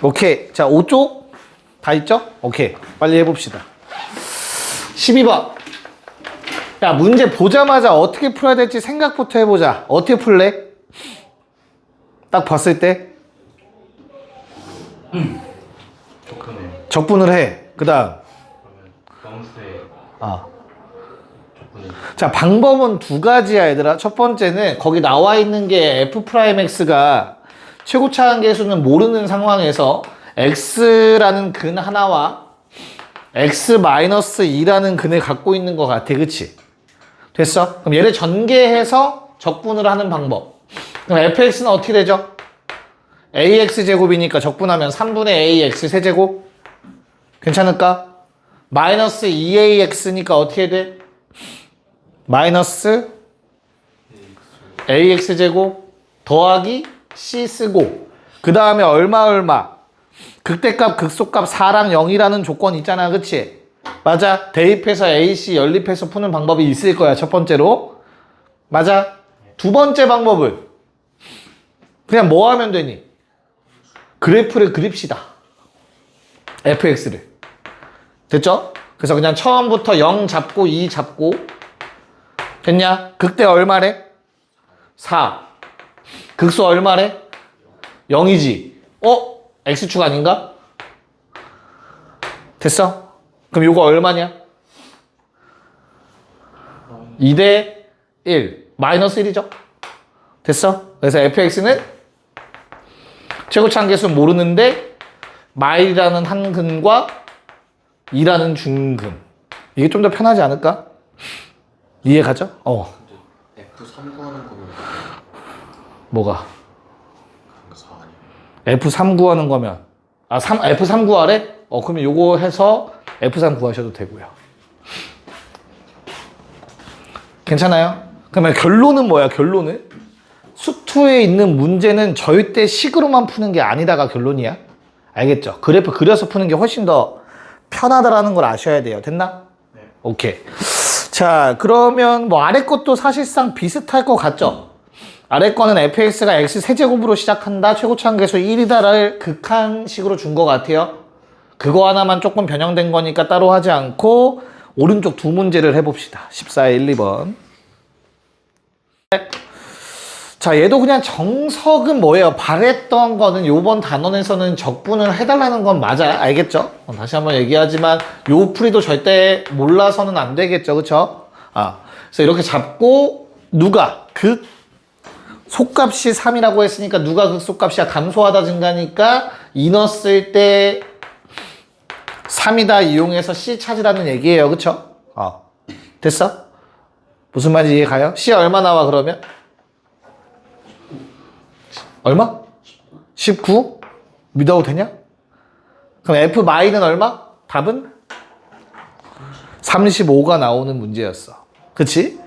오케이. 자, 5쪽 다 있죠? 오케이. 빨리 해봅시다. 12번. 야, 문제 보자마자 어떻게 풀어야 될지 생각부터 해보자. 어떻게 풀래? 딱 봤을 때 적분해. 적분을 해. 그 다음. 그러면 명수의 아. 적분을. 자, 방법은 두 가지야, 얘들아. 첫 번째는 거기 나와 있는 게 F'X가 최고차 한계수는 모르는 상황에서 X라는 근 하나와 X-2라는 근을 갖고 있는 것 같아. 그치? 됐어? 그럼 얘를 전개해서 적분을 하는 방법. 그럼 fx는 어떻게 되죠? ax제곱이니까 적분하면 3분의 ax 세제곱? 괜찮을까? 마이너스 2ax니까 어떻게 돼? 마이너스 ax제곱 더하기 c 쓰고 그 다음에 얼마 극대값 극소값 4랑 0이라는 조건 있잖아. 그치? 맞아. 대입해서 AC 연립해서 푸는 방법이 있을 거야. 첫 번째로. 맞아. 두 번째 방법은 그냥 뭐 하면 되니? 그래프를 그립시다. fx를. 됐죠? 그래서 그냥 처음부터 0 잡고 2 잡고 됐냐? 극대 얼마래? 4. 극소 얼마래? 0이지. x축 아닌가? 됐어? 그럼 요거 얼마냐? 2대 1. 마이너스 1이죠? 됐어? 그래서 fx는 최고차 한계수 모르는데 마일이라는 한 근과 2라는 중근. 이게 좀 더 편하지 않을까? 이해 가죠? F3 구하는 거면 뭐가? 그런 거 4 아니야? F3 구하는 거면 F3 구하래? 그러면 요거 해서 F3 구하셔도 되고요. 괜찮아요? 그러면 결론은 뭐야? 결론은 수투에 있는 문제는 절대 식으로만 푸는 게 아니다가 결론이야. 알겠죠? 그래프 그려서 푸는 게 훨씬 더 편하다라는 걸 아셔야 돼요. 됐나? 네. 오케이. 자, 그러면 뭐 아래 것도 사실상 비슷할 것 같죠? 아래 거는 fx가 x 세제곱으로 시작한다. 최고차 한계수 1이다를 극한식으로 준 것 같아요. 그거 하나만 조금 변형된 거니까 따로 하지 않고 오른쪽 두 문제를 해봅시다. 14에 1, 2번. 자, 얘도 그냥 정석은 뭐예요? 바랬던 거는 요번 단원에서는 적분을 해달라는 건 맞아. 알겠죠? 다시 한번 얘기하지만 요 풀이도 절대 몰라서는 안 되겠죠. 그쵸? 그래서 이렇게 잡고 누가 극 속값이 3이라고 했으니까 누가 극속값이야? 감소하다 증가니까 2 넣었을 때 3이다 이용해서 C 찾으라는 얘기예요. 그쵸? 됐어? 무슨 말인지 이해 가요? C 얼마 나와 그러면? 얼마? 19? 믿어도 되냐? 그럼 F-는 얼마? 답은? 35가 나오는 문제였어. 그치?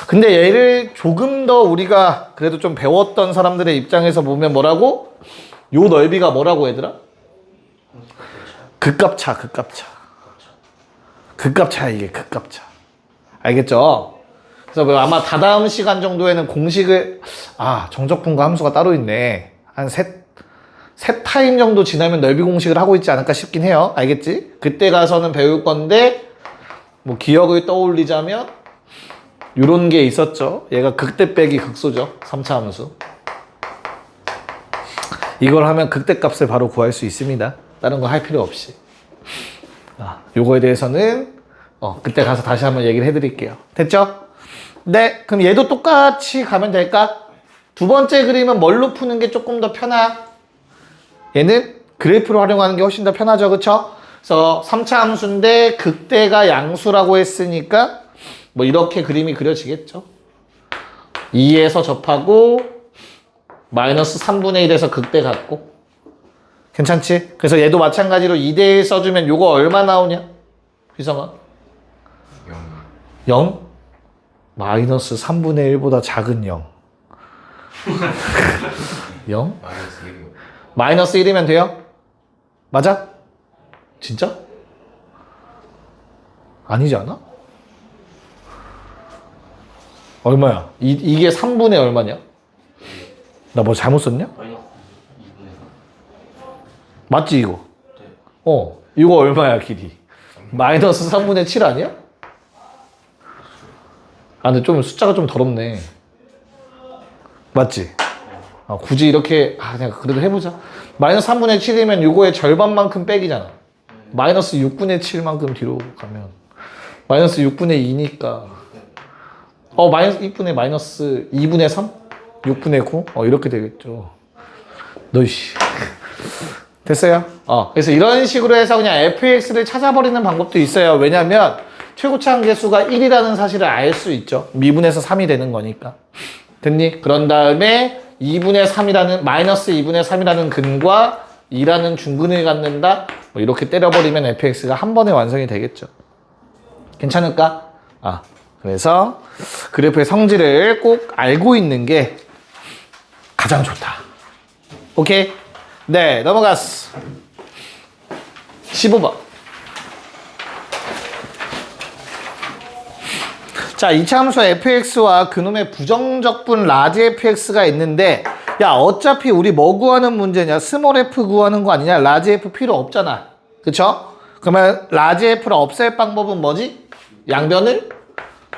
근데 얘를 조금 더 우리가 그래도 좀 배웠던 사람들의 입장에서 보면 뭐라고? 요 넓이가 뭐라고 얘들아? 극값차. 극값차야 이게 극값차. 알겠죠? 그래서 뭐 아마 다다음 시간 정도에는 공식을 정적분과 함수가 따로 있네. 한 세 타임 정도 지나면 넓이 공식을 하고 있지 않을까 싶긴 해요. 알겠지? 그때 가서는 배울 건데 뭐 기억을 떠올리자면 요런 게 있었죠. 얘가 극대 빼기 극소죠. 3차 함수. 이걸 하면 극대값을 바로 구할 수 있습니다. 다른 거 할 필요 없이. 요거에 대해서는 그때 가서 다시 한번 얘기를 해드릴게요. 됐죠? 네, 그럼 얘도 똑같이 가면 될까? 두 번째 그림은 뭘로 푸는 게 조금 더 편하? 얘는 그래프를 활용하는 게 훨씬 더 편하죠. 그쵸? 그래서 3차 함수인데 극대가 양수라고 했으니까 뭐 이렇게 그림이 그려지겠죠. 2에서 접하고 마이너스 3분의 1에서 극대 같고 괜찮지? 그래서 얘도 마찬가지로 2대1 써주면 요거 얼마 나오냐? 휘성아? 0? 마이너스 3분의 1보다 작은 0. 0? 마이너스 1이요. 마이너스 1이면 돼요? 맞아? 진짜? 아니지 않아? 얼마야? 이게 3분의 얼마냐? 나 뭐 잘못 썼냐? 마이너스 2분의 맞지 이거? 네. 이거 얼마야 길이? 마이너스 3분의 7 아니야? 아 근데 좀 숫자가 좀 더럽네. 맞지? 굳이 이렇게 그냥 그래도 해보자. 마이너스 3분의 7이면 요거의 절반만큼 빼기잖아. 마이너스 6분의 7만큼 뒤로 가면 마이너스 6분의 2니까 마이너스 2분의 마이너스 2분의 3? 6분의 9? 이렇게 되겠죠. 너이씨. 됐어요? 그래서 이런 식으로 해서 그냥 fx를 찾아버리는 방법도 있어요. 왜냐면 최고차 함계수가 1이라는 사실을 알 수 있죠. 미분에서 3이 되는 거니까. 됐니? 그런 다음에 2분의 3이라는 마이너스 2분의 3이라는 근과 2라는 중근을 갖는다. 뭐 이렇게 때려버리면 fx가 한 번에 완성이 되겠죠. 괜찮을까? 그래서 그래프의 성질을 꼭 알고 있는 게 가장 좋다. 오케이? 네, 넘어갔어. 15번. 자, 이차 함수 fx와 그놈의 부정적분 라지 fx가 있는데, 야, 어차피 우리 뭐 구하는 문제냐? 스몰 f 구하는 거 아니냐? 라지 f 필요 없잖아. 그쵸? 그러면 라지 f를 없앨 방법은 뭐지? 양변을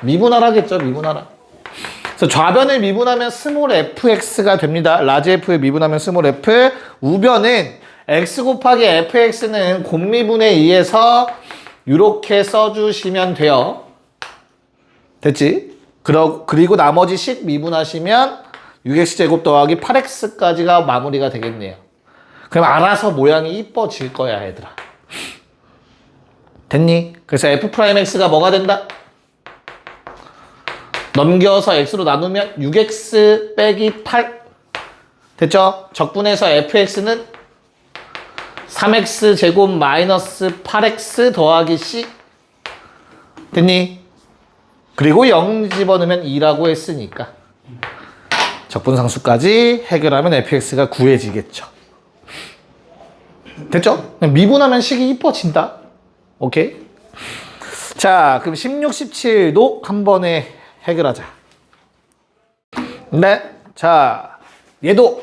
미분하라겠죠, 미분하라. 그래서 좌변을 미분하면 스몰 fx가 됩니다. 라지 f를 미분하면 스몰 f. 우변은 x 곱하기 fx는 곱미분에 의해서 이렇게 써주시면 돼요. 됐지? 그리고 나머지 식 미분하시면 6x제곱 더하기 8x까지가 마무리가 되겠네요. 그럼 알아서 모양이 이뻐질 거야, 얘들아. 됐니? 그래서 f'x가 뭐가 된다? 넘겨서 x로 나누면 6x 빼기 8. 됐죠? 적분해서 fx는 3x제곱 마이너스 8x 더하기 c. 됐니? 그리고 0 집어넣으면 2라고 했으니까 적분상수까지 해결하면 fx가 구해지겠죠. 됐죠? 미분하면 식이 이뻐진다. 오케이? 자, 그럼 16, 17도 한 번에 해결하자. 네. 자, 얘도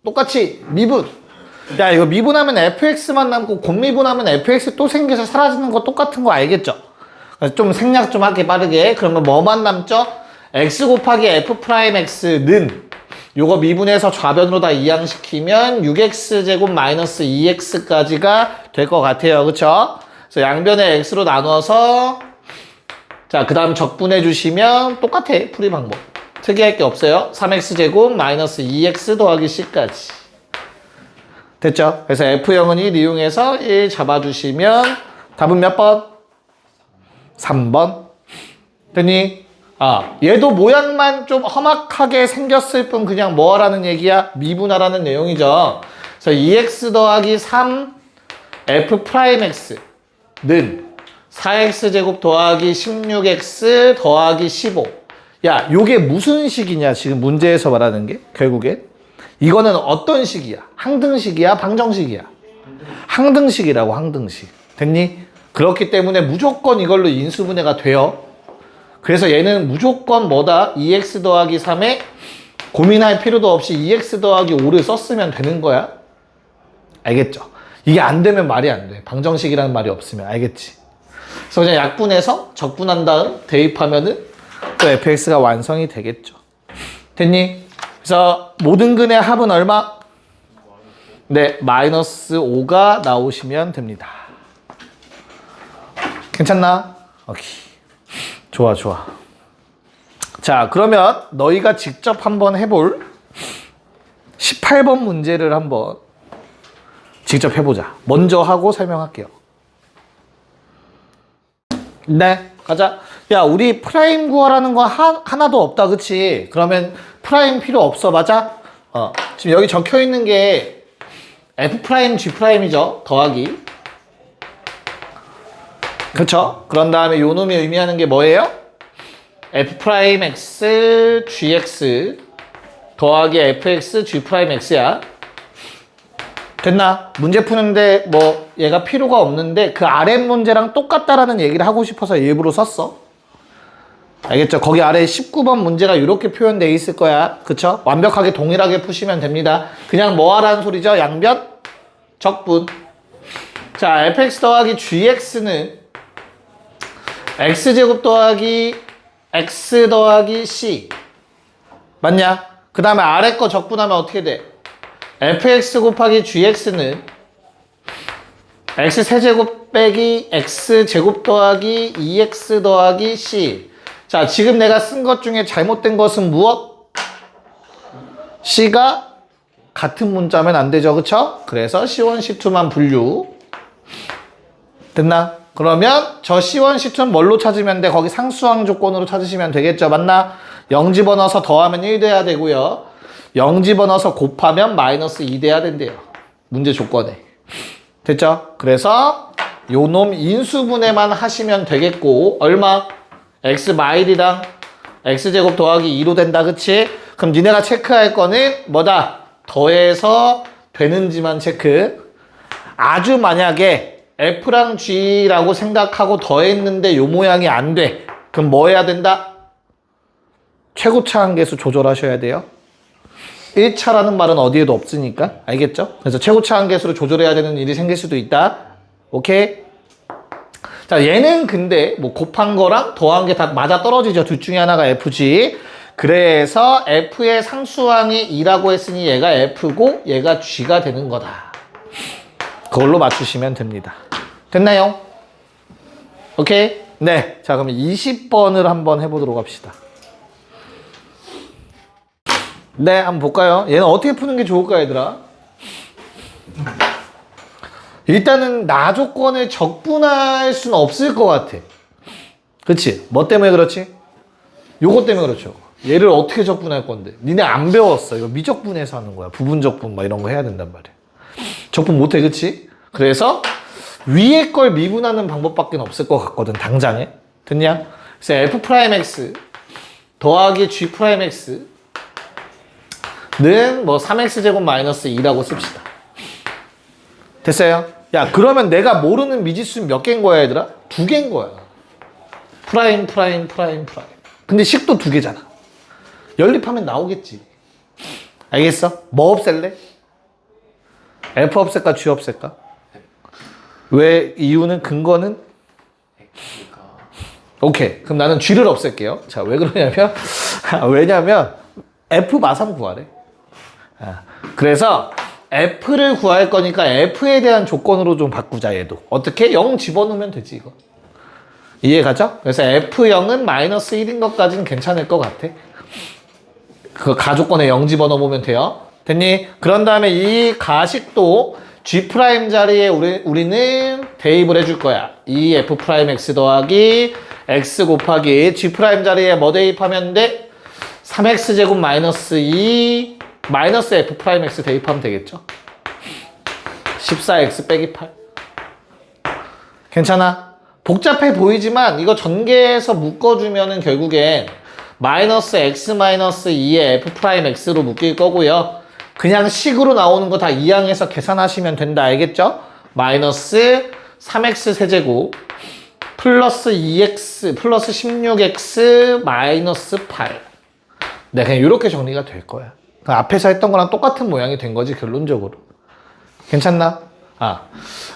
똑같이 미분. 야, 이거 미분하면 fx만 남고 곱미분하면 fx 또 생겨서 사라지는 거 똑같은 거 알겠죠? 좀 생략 좀 하게 빠르게. 그러면 뭐만 남죠? x 곱하기 f'x는 요거 미분해서 좌변으로 다 이항시키면 6x제곱 마이너스 2x까지가 될 것 같아요. 그쵸? 그래서 양변에 x로 나눠서 자, 그 다음 적분해 주시면 똑같아. 풀이 방법. 특이할 게 없어요. 3x제곱 마이너스 2x 더하기 c까지. 됐죠? 그래서 f형은 1 이용해서 1 잡아주시면 답은 몇 번? 3번. 됐니? 얘도 모양만 좀 험악하게 생겼을 뿐 그냥 뭐 하라는 얘기야? 미분하라는 내용이죠. 그래서 2x 더하기 3 f'x는 4x제곱 더하기 16x 더하기 15. 야, 요게 무슨 식이냐? 지금 문제에서 말하는 게 결국에 이거는 어떤 식이야? 항등식이야? 방정식이야? 항등식이라고. 항등식. 됐니? 그렇기 때문에 무조건 이걸로 인수분해가 돼요. 그래서 얘는 무조건 뭐다? 2x 더하기 3에 고민할 필요도 없이 2x 더하기 5를 썼으면 되는 거야. 알겠죠? 이게 안 되면 말이 안 돼. 방정식이라는 말이 없으면. 알겠지? 그래서 그냥 약분해서 적분한 다음 대입하면은 또 fx가 완성이 되겠죠. 됐니? 그래서 모든 근의 합은 얼마? 네, 마이너스 5가 나오시면 됩니다. 괜찮나? 오케이. 좋아, 좋아. 자, 그러면 너희가 직접 한번 해볼 18번 문제를 한번 직접 해보자. 먼저 하고 설명할게요. 네, 가자. 야, 우리 프라임 구하라는 거 하나도 없다, 그치? 그러면 프라임 필요 없어, 맞아? 지금 여기 적혀 있는 게 f 프라임, g 프라임이죠. 더하기. 그쵸? 그런 다음에 요 놈이 의미하는 게 뭐예요? f'x, gx 더하기 fx, g'x야. 됐나? 문제 푸는데 뭐 얘가 필요가 없는데 그 아래 문제랑 똑같다라는 얘기를 하고 싶어서 일부러 썼어. 알겠죠? 거기 아래 19번 문제가 이렇게 표현되어 있을 거야. 그쵸? 완벽하게 동일하게 푸시면 됩니다. 그냥 뭐 하라는 소리죠? 양변? 적분. 자, fx 더하기 gx는 x제곱 더하기 x 더하기 c. 맞냐? 그 다음에 아래 거 적분하면 어떻게 돼? fx 곱하기 gx는 x 세제곱 빼기 x 제곱 더하기 2x 더하기 c. 자, 지금 내가 쓴 것 중에 잘못된 것은 무엇? c가 같은 문자면 안 되죠, 그쵸? 그래서 C1, C2만 분류. 됐나? 그러면 저 C1, C2는 뭘로 찾으면 돼? 거기 상수항 조건으로 찾으시면 되겠죠, 맞나? 0 집어넣어서 더하면 1 돼야 되고요. 0 집어넣어서 곱하면 마이너스 2 돼야 된대요. 문제 조건에. 됐죠? 그래서 요 놈 인수분해만 하시면 되겠고, 얼마? x 마일이랑 x제곱 더하기 2로 된다, 그치? 그럼 니네가 체크할 거는 뭐다? 더해서 되는지만 체크. 아주 만약에 f랑 g라고 생각하고 더했는데 요 모양이 안 돼. 그럼 뭐 해야 된다? 최고차 한계수 조절하셔야 돼요. 1차라는 말은 어디에도 없으니까. 알겠죠? 그래서 최고차 한계수를 조절해야 되는 일이 생길 수도 있다. 오케이? 자, 얘는 근데 뭐 곱한 거랑 더한 게 다 맞아 떨어지죠. 둘 중에 하나가 fg. 그래서 f의 상수항이 2라고 했으니 얘가 f고 얘가 g가 되는 거다. 그걸로 맞추시면 됩니다. 됐나요? 오케이? 네. 자, 그럼 20번을 한번 해보도록 합시다. 네, 한번 볼까요? 얘는 어떻게 푸는 게 좋을까, 얘들아? 일단은 나 조건을 적분할 수는 없을 것 같아. 그치? 뭐 때문에 그렇지? 요것 때문에 그렇죠. 얘를 어떻게 적분할 건데? 니네 안 배웠어. 이거 미적분해서 하는 거야. 부분적분 막 이런 거 해야 된단 말이야. 적분 못해, 그치? 그래서 위에 걸 미분하는 방법밖에 없을 것 같거든, 당장에. 됐냐? 그래서 f'x 더하기 g'x 는 뭐 3x제곱 마이너스 2라고 씁시다. 됐어요? 야, 그러면 내가 모르는 미지수는 몇 개인 거야, 얘들아? 2개인 거야. 프라임. 근데 식도 2개잖아. 연립하면 나오겠지. 알겠어? 뭐 없앨래? f 없앨까, g 없앨까? 왜? 이유는 근거는? 오케이. 그럼 나는 g를 없앨게요. 자, 왜 그러냐면 왜냐면 f 마삼 구하래. 그래서 f를 구할 거니까 f에 대한 조건으로 좀 바꾸자, 얘도. 어떻게? 0 집어넣으면 되지, 이거. 이해가죠? 그래서 f0은 마이너스 1인 것까지는 괜찮을 것 같아. 그 가조건에 0 집어넣으면 돼요. 됐니? 그런 다음에 이 가식도 g' 자리에 우리는 대입을 해줄 거야. 이 f'x 더하기 x 곱하기 g' 자리에 뭐 대입하면 돼? 3x제곱 마이너스 2 마이너스 f'x 대입하면 되겠죠? 14x 빼기 8. 괜찮아? 복잡해 보이지만 이거 전개해서 묶어주면은 결국엔 마이너스 x 마이너스 2의 f'x로 묶일 거고요. 그냥 식으로 나오는 거 다 이항해서 계산하시면 된다. 알겠죠? 마이너스 3x 세제곱 플러스 2x 플러스 16x 마이너스 8. 네, 그냥 이렇게 정리가 될 거야. 앞에서 했던 거랑 똑같은 모양이 된 거지, 결론적으로. 괜찮나?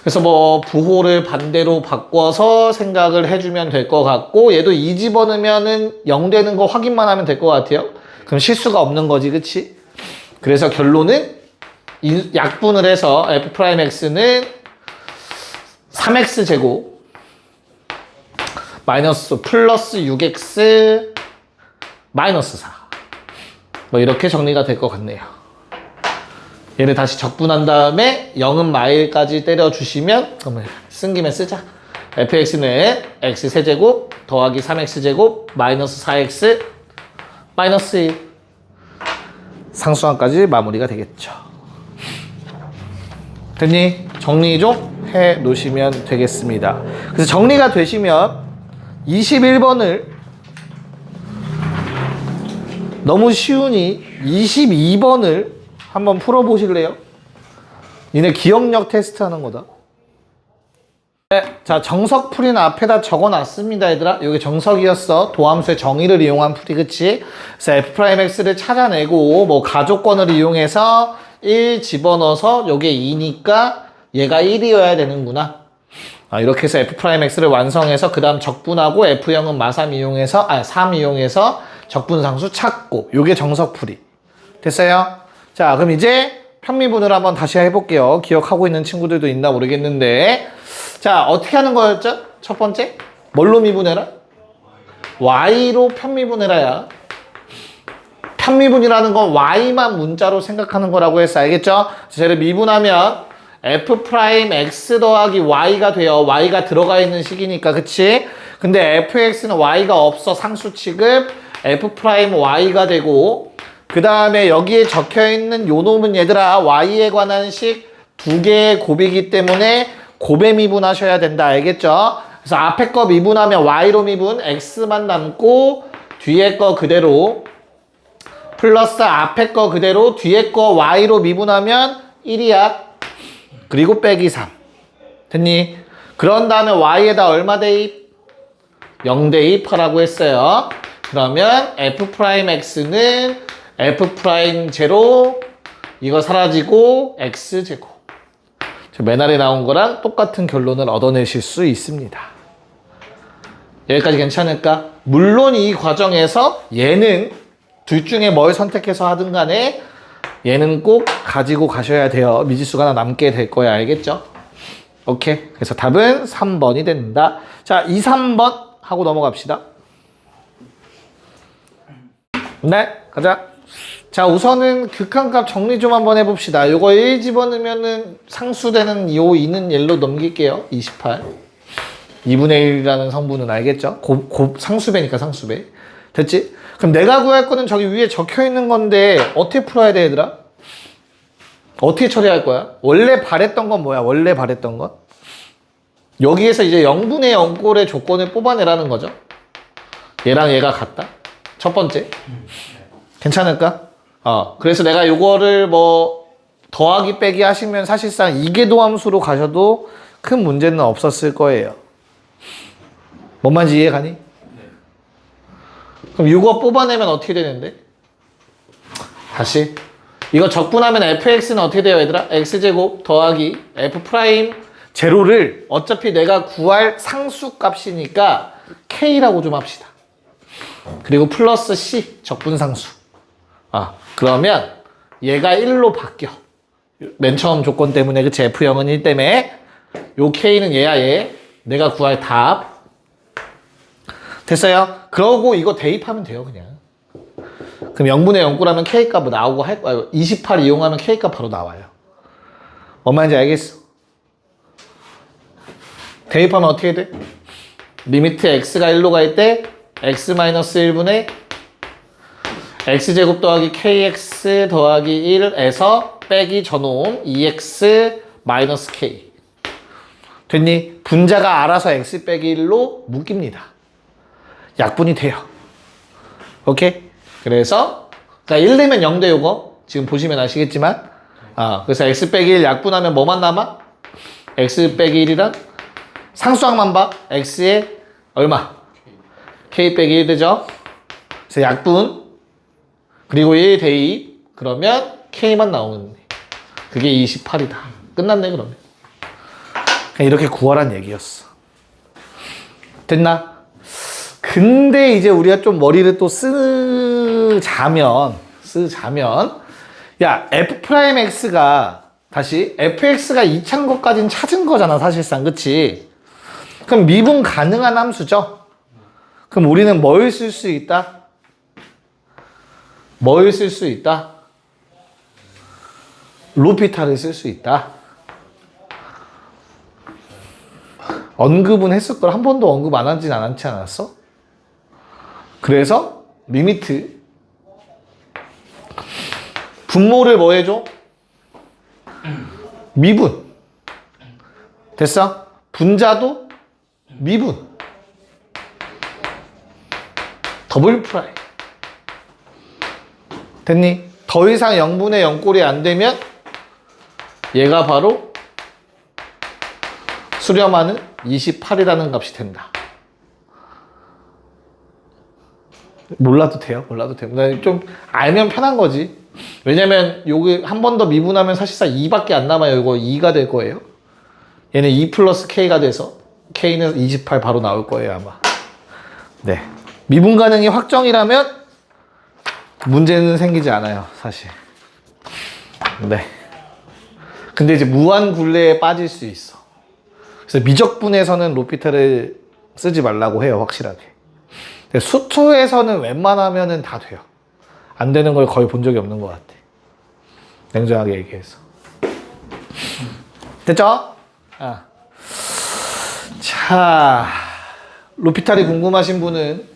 그래서 뭐 부호를 반대로 바꿔서 생각을 해주면 될 것 같고, 얘도 2 집어넣으면은 0 되는 거 확인만 하면 될 것 같아요. 그럼 실수가 없는 거지, 그치? 그래서 결론은 약분을 해서 f'x는 3x 제곱 마이너스 플러스 6x 마이너스 4. 뭐 이렇게 정리가 될 것 같네요. 얘를 다시 적분한 다음에 0은 마일까지 때려주시면, 그러면 쓴 김에 쓰자. fx는 x세제곱 더하기 3x제곱 마이너스 4x 마이너스 1. 상수항까지 마무리가 되겠죠. 됐니? 정리 좀 해 놓으시면 되겠습니다. 그래서 정리가 되시면 21번을 너무 쉬우니 22번을 한번 풀어보실래요? 니네 기억력 테스트 하는 거다. 네, 자, 정석풀이는 앞에다 적어놨습니다, 얘들아. 여기 정석이었어. 도함수의 정의를 이용한 풀이, 그치? 그래서 f'x를 찾아내고 뭐 가조건을 이용해서 1 집어넣어서 요게 2니까 얘가 1이어야 되는구나. 이렇게 해서 f'x를 완성해서 그 다음 적분하고 f형은 마3 이용해서 3 이용해서 적분상수 찾고 요게 정석풀이 됐어요? 자 그럼 이제 편미분을 한번 다시 해볼게요. 기억하고 있는 친구들도 있나 모르겠는데 자 어떻게 하는 거였죠? 첫 번째 뭘로 미분해라? y로 편미분해라야. 편미분이라는 건 y만 문자로 생각하는 거라고 했어. 알겠죠? 쟤를 미분하면 f'x 더하기 y가 돼요. y가 들어가 있는 식이니까 그치? 근데 fx는 y가 없어 상수 취급 f'y가 되고 그 다음에 여기에 적혀있는 요 놈은 얘들아 y에 관한 식 두 개의 곱이기 때문에 곱에 미분하셔야 된다. 알겠죠? 그래서 앞에 거 미분하면 y로 미분 x만 남고 뒤에 거 그대로 플러스 앞에 거 그대로 뒤에 거 y로 미분하면 1이야. 그리고 빼기 3. 됐니? 그런 다음에 y에다 얼마 대입? 0 대입하라고 했어요. 그러면 f'x는 f'0 이거 사라지고 x제곱. 맨 아래 나온 거랑 똑같은 결론을 얻어내실 수 있습니다. 여기까지 괜찮을까? 물론 이 과정에서 얘는 둘 중에 뭘 선택해서 하든 간에 얘는 꼭 가지고 가셔야 돼요. 미지수가 하나 남게 될 거야. 알겠죠? 오케이. 그래서 답은 3번이 된다. 자, 2, 3번 하고 넘어갑시다. 네, 가자. 자, 우선은 극한값 정리 좀 한번 해봅시다. 요거 1 집어넣으면은 상수되는 요 2는 얘로 넘길게요. 28. 2분의 1이라는 성분은 알겠죠? 상수배니까 상수배. 됐지? 그럼 내가 구할 거는 저기 위에 적혀 있는 건데 어떻게 풀어야 돼, 얘들아? 어떻게 처리할 거야? 원래 바랬던 건 뭐야? 원래 바랬던 건? 여기에서 이제 0분의 0꼴의 조건을 뽑아내라는 거죠. 얘랑 얘가 같다. 첫 번째. 괜찮을까? 그래서 내가 요거를 뭐 더하기 빼기 하시면 사실상 이계도함수로 가셔도 큰 문제는 없었을 거예요. 뭔 말인지 이해 가니? 그럼 이거 뽑아내면 어떻게 되는데? 다시 이거 적분하면 fx는 어떻게 돼요 얘들아? x제곱 더하기 f' 제로를 어차피 내가 구할 상수값이니까 k라고 좀 합시다. 그리고 플러스 c 적분상수. 그러면 얘가 1로 바뀌어. 맨 처음 조건 때문에 그치? f형은 1 때문에 요 k는 얘야 얘. 내가 구할 답. 됐어요? 그러고 이거 대입하면 돼요 그냥. 그럼 0분의 0꼴하면 k값 나오고 28 이용하면 k값 바로 나와요. 뭔 말인지 알겠어? 대입하면 어떻게 돼? 리미트 x가 1로 갈 때 x-1분의 x제곱 더하기 kx 더하기 1에서 빼기 저놈 2x 마이너스 k. 됐니? 분자가 알아서 x 빼기 1로 묶입니다. 약분이 돼요. 오케이? 그래서 그러니까 1 되면 0 돼 요거. 지금 보시면 아시겠지만 그래서 x 빼기 1 약분하면 뭐만 남아? x 빼기 1이랑 상수항만 봐. x에 얼마? k 빼기 1 되죠? 그래서 약분 그리고 1 대입 그러면 k만 나오는 그게 28이다. 끝났네 그러면. 그냥 이렇게 구하란 얘기였어. 됐나? 근데 이제 우리가 좀 머리를 또 쓰자면 야 f'x가 다시 fx가 이창 것까지는 찾은 거잖아 사실상. 그치? 그럼 미분 가능한 함수죠? 그럼 우리는 뭘 쓸 수 있다? 뭘 쓸 수 있다? 로피탈을 쓸 수 있다. 언급은 했을 걸 한 번도 언급 안 하진 않지 않았어? 그래서 리미트 분모를 뭐 해줘? 미분. 됐어? 분자도 미분. 더블 프라이. 됐니? 더 이상 0분의 0꼴이 안 되면 얘가 바로 수렴하는 28이라는 값이 된다. 몰라도 돼요. 몰라도 돼요. 좀 알면 편한 거지. 왜냐면 요게 한 번 더 미분하면 사실상 2밖에 안 남아요. 이거 2가 될 거예요. 얘는 2 플러스 K가 돼서 K는 28 바로 나올 거예요, 아마. 네. 미분 가능이 확정이라면 문제는 생기지 않아요, 사실. 네. 근데 이제 무한 굴레에 빠질 수 있어. 그래서 미적분에서는 로피탈을 쓰지 말라고 해요, 확실하게. 근데 수투에서는 웬만하면은 다 돼요. 안 되는 걸 거의 본 적이 없는 것 같아. 냉정하게 얘기해서. 됐죠? 아. 자, 로피탈이 궁금하신 분은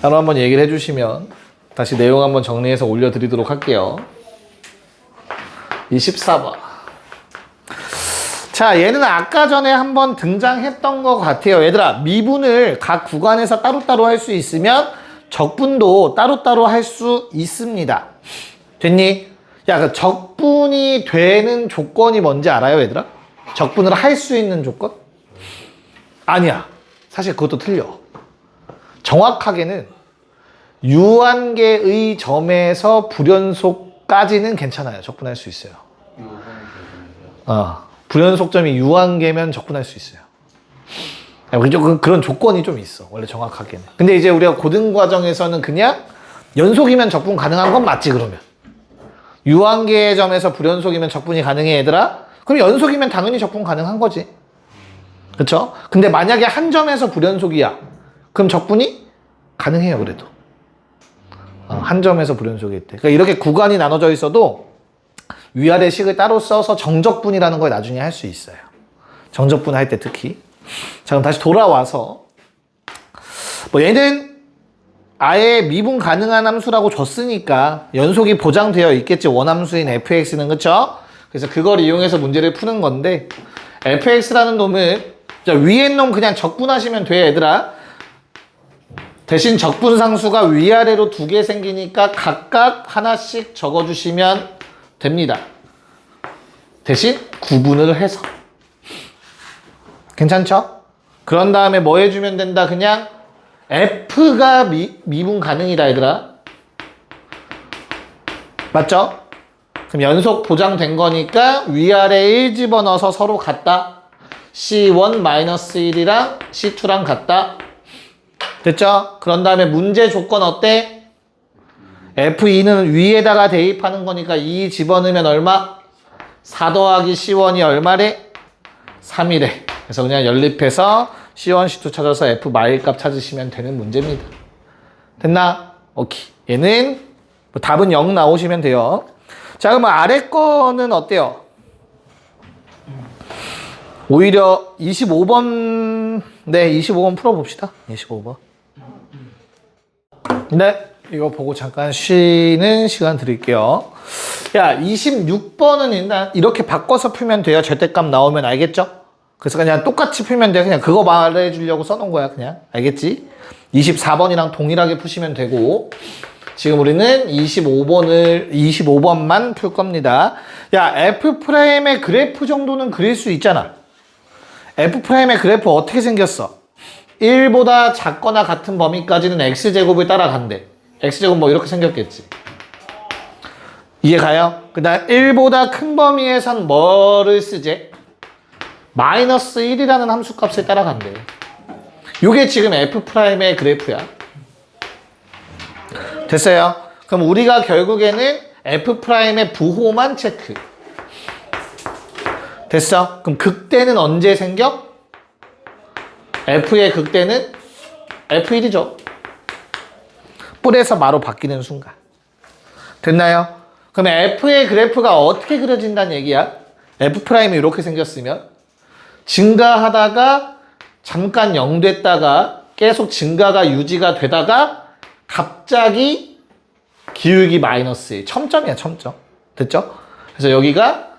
따로 한번 얘기를 해주시면 다시 내용 한번 정리해서 올려드리도록 할게요. 24번. 자, 얘는 아까 전에 한번 등장했던 것 같아요. 얘들아, 미분을 각 구간에서 따로따로 할 수 있으면 적분도 따로따로 할 수 있습니다. 됐니? 야, 그 적분이 되는 조건이 뭔지 알아요, 얘들아? 적분을 할 수 있는 조건? 아니야. 사실 그것도 틀려. 정확하게는 유한계의 점에서 불연속까지는 괜찮아요. 적분할 수 있어요. 불연속점이 유한계면 적분할 수 있어요. 그런 조건이 좀 있어. 원래 정확하게는. 근데 이제 우리가 고등과정에서는 그냥 연속이면 적분 가능한 건 맞지, 그러면. 유한계의 점에서 불연속이면 적분이 가능해, 얘들아? 그럼 연속이면 당연히 적분 가능한 거지. 그쵸? 근데 만약에 한 점에서 불연속이야. 그럼 적분이 가능해요, 그래도. 한 점에서 불연속일 때. 그러니까 이렇게 구간이 나눠져 있어도 위아래 식을 따로 써서 정적분이라는 걸 나중에 할 수 있어요. 정적분 할 때 특히. 자, 그럼 다시 돌아와서 뭐 얘는 아예 미분 가능한 함수라고 줬으니까 연속이 보장되어 있겠지. 원함수인 fx는. 그쵸? 그래서 그걸 이용해서 문제를 푸는 건데 fx라는 놈은 자, 위에 놈 그냥 적분하시면 돼, 얘들아. 대신 적분상수가 위아래로 2개 생기니까 각각 하나씩 적어주시면 됩니다. 대신 구분을 해서. 괜찮죠? 그런 다음에 뭐 해주면 된다? 그냥 F가 미분 가능이다, 얘들아. 맞죠? 그럼 연속 보장된 거니까 위아래 1 집어넣어서 서로 같다. C1-1이랑 C2랑 같다. 됐죠? 그런 다음에 문제 조건 어때? F2는 위에다가 대입하는 거니까 2 집어넣으면 얼마? 4 더하기 C1이 얼마래? 3이래. 그래서 그냥 연립해서 C1, C2 찾아서 F 마일값 찾으시면 되는 문제입니다. 됐나? 오케이. 얘는 뭐 답은 0 나오시면 돼요. 자, 그러면 아래 거는 어때요? 오히려 25번, 네, 25번 풀어봅시다. 25번. 네, 이거 보고 잠깐 쉬는 시간 드릴게요. 야, 26번은 일단 이렇게 바꿔서 풀면 돼요. 절대값 나오면. 알겠죠? 그래서 그냥 똑같이 풀면 돼요. 그냥 그거 말해주려고 써놓은 거야, 그냥. 알겠지? 24번이랑 동일하게 푸시면 되고. 지금 우리는 25번만 풀 겁니다. 야, F'의 그래프 정도는 그릴 수 있잖아. F'의 그래프 어떻게 생겼어? 1보다 작거나 같은 범위까지는 X제곱을 따라간대. X제곱 뭐 이렇게 생겼겠지. 이해 가요? 그 다음 1보다 큰 범위에선 뭐를 쓰지? 마이너스 1이라는 함수값을 따라간대. 요게 지금 F'의 그래프야. 됐어요? 그럼 우리가 결국에는 F'의 부호만 체크. 됐어? 그럼 극대는 언제 생겨? F의 극대는 F1이죠. 뿔에서 마로 바뀌는 순간. 됐나요? 그럼 F의 그래프가 어떻게 그려진다는 얘기야? F'이 이렇게 생겼으면 증가하다가 잠깐 0 됐다가 계속 증가가 유지가 되다가 갑자기 기울기 마이너스 1. 첨점이야, 첨점. 됐죠? 그래서 여기가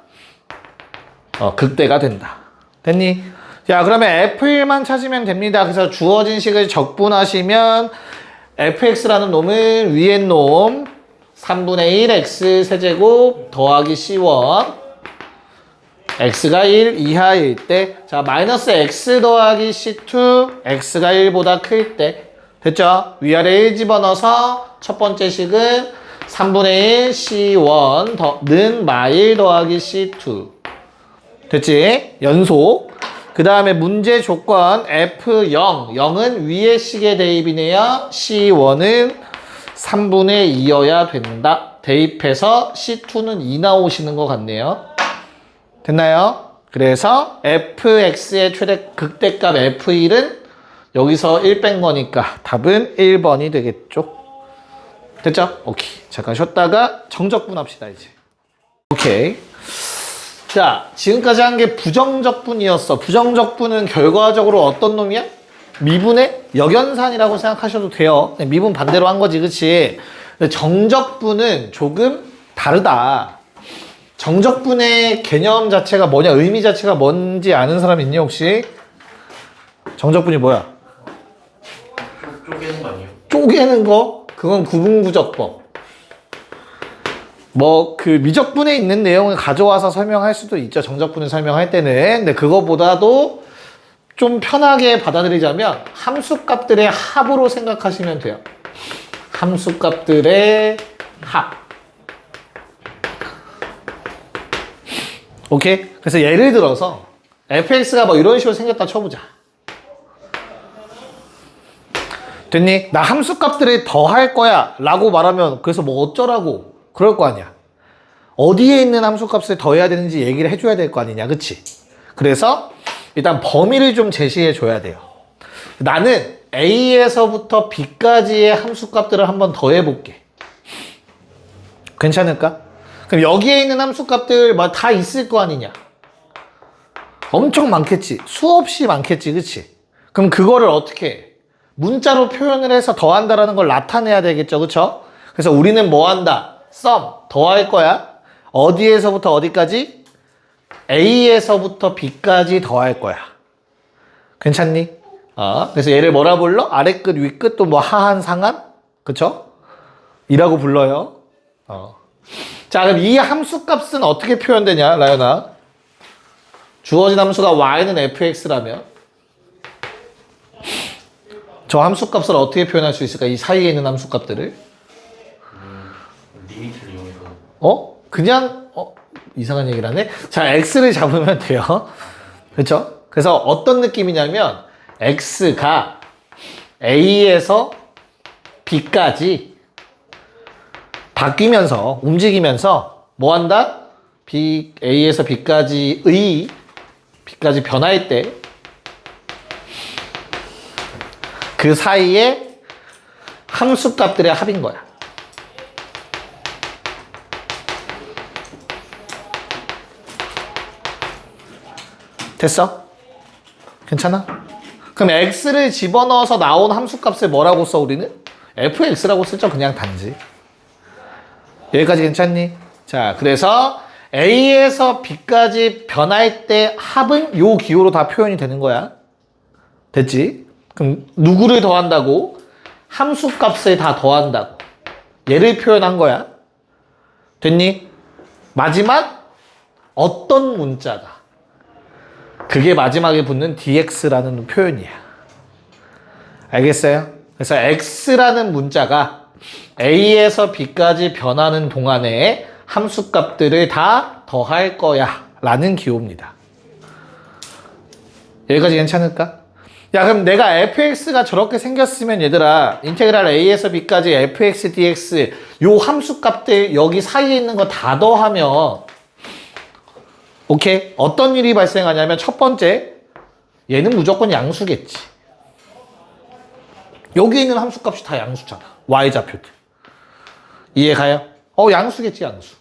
극대가 된다. 됐니? 자, 그러면 F1만 찾으면 됩니다. 그래서 주어진 식을 적분하시면 fx라는 놈은 위에 놈 3분의 1 x 세제곱 더하기 c1 x가 1 이하일 때, 자, 마이너스 x 더하기 c2 x가 1보다 클 때. 됐죠? 위아래 1 집어넣어서 첫 번째 식은 3분의 1 c1는 마1 더하기 c2. 됐지? 연속. 그 다음에 문제 조건 F0. 0은 위의 식의 대입이네요. C1은 3분의 2여야 된다. 대입해서 C2는 2 나오시는 것 같네요. 됐나요? 그래서 fx의 최대 극대값 f1은 여기서 1 뺀 거니까 답은 1번이 되겠죠. 됐죠? 오케이. 잠깐 쉬었다가 정적분 합시다, 이제. 오케이. 자, 지금까지 한 게 부정적분이었어. 부정적분은 결과적으로 어떤 놈이야? 미분의 역연산이라고 생각하셔도 돼요. 미분 반대로 한 거지, 그치? 근데 정적분은 조금 다르다. 정적분의 개념 자체가 뭐냐, 의미 자체가 뭔지 아는 사람 있니, 혹시? 정적분이 뭐야? 쪼개는 거 아니에요? 쪼개는 거? 그건 구분구적법. 뭐, 그 미적분에 있는 내용을 가져와서 설명할 수도 있죠. 정적분을 설명할 때는. 근데 그거보다도 좀 편하게 받아들이자면 함수값들의 합으로 생각하시면 돼요. 함수값들의 합. 오케이? 그래서 예를 들어서 fx가 뭐 이런 식으로 생겼다 쳐보자. 됐니? 나 함수값들을 더할 거야 라고 말하면 그래서 뭐 어쩌라고 그럴 거 아니야. 어디에 있는 함수값을 더해야 되는지 얘기를 해줘야 될 거 아니냐, 그치? 그래서 일단 범위를 좀 제시해 줘야 돼요. 나는 A에서부터 B까지의 함수값들을 한번 더해 볼게. 괜찮을까? 그럼 여기에 있는 함수값들 뭐 다 있을 거 아니냐? 엄청 많겠지. 수없이 많겠지, 그치? 그럼 그거를 어떻게 해? 문자로 표현을 해서 더한다라는 걸 나타내야 되겠죠, 그쵸? 그래서 우리는 뭐 한다? sum, 더할 거야. 어디에서부터 어디까지? A에서부터 B까지 더할 거야. 괜찮니? 그래서 얘를 뭐라 불러? 아래 끝, 위 끝, 또 뭐 하한, 상한? 그쵸? 이라고 불러요. 자, 그럼 이 함수값은 어떻게 표현되냐, 라연아? 주어진 함수가 y는 fx라면 저 함수값을 어떻게 표현할 수 있을까? 이 사이에 있는 함수값들을. 리미트를 이용해서. 그냥 이상한 얘기를 하네. 자, x를 잡으면 돼요. 그렇죠? 그래서 어떤 느낌이냐면 x가 a에서 b까지 바뀌면서 움직이면서 뭐 한다? a에서 b까지의 b까지 변할 때 그 사이에 함수값들의 합인 거야. 됐어? 괜찮아? 그럼 x를 집어넣어서 나온 함수값을 뭐라고 써, 우리는? fx라고 쓰죠, 그냥 단지. 여기까지 괜찮니? 자, 그래서 a에서 b까지 변할 때 합은 요 기호로 다 표현이 되는 거야. 됐지? 그럼 누구를 더한다고? 함수값을 다 더한다고. 얘를 표현한 거야. 됐니? 마지막 어떤 문자가 그게 마지막에 붙는 dx라는 표현이야. 알겠어요? 그래서 x라는 문자가 a에서 b까지 변하는 동안에 함수값들을 다 더할 거야 라는 기호입니다. 여기까지 괜찮을까? 야, 그럼 내가 fx가 저렇게 생겼으면 얘들아, 인테그랄 a에서 b까지 fx dx 요 함수값들 여기 사이에 있는 거 다 더하면 오케이? 어떤 일이 발생하냐면 첫 번째, 얘는 무조건 양수겠지. 여기 있는 함수값이 다 양수잖아. y좌표들. 이해가요? 양수겠지, 양수.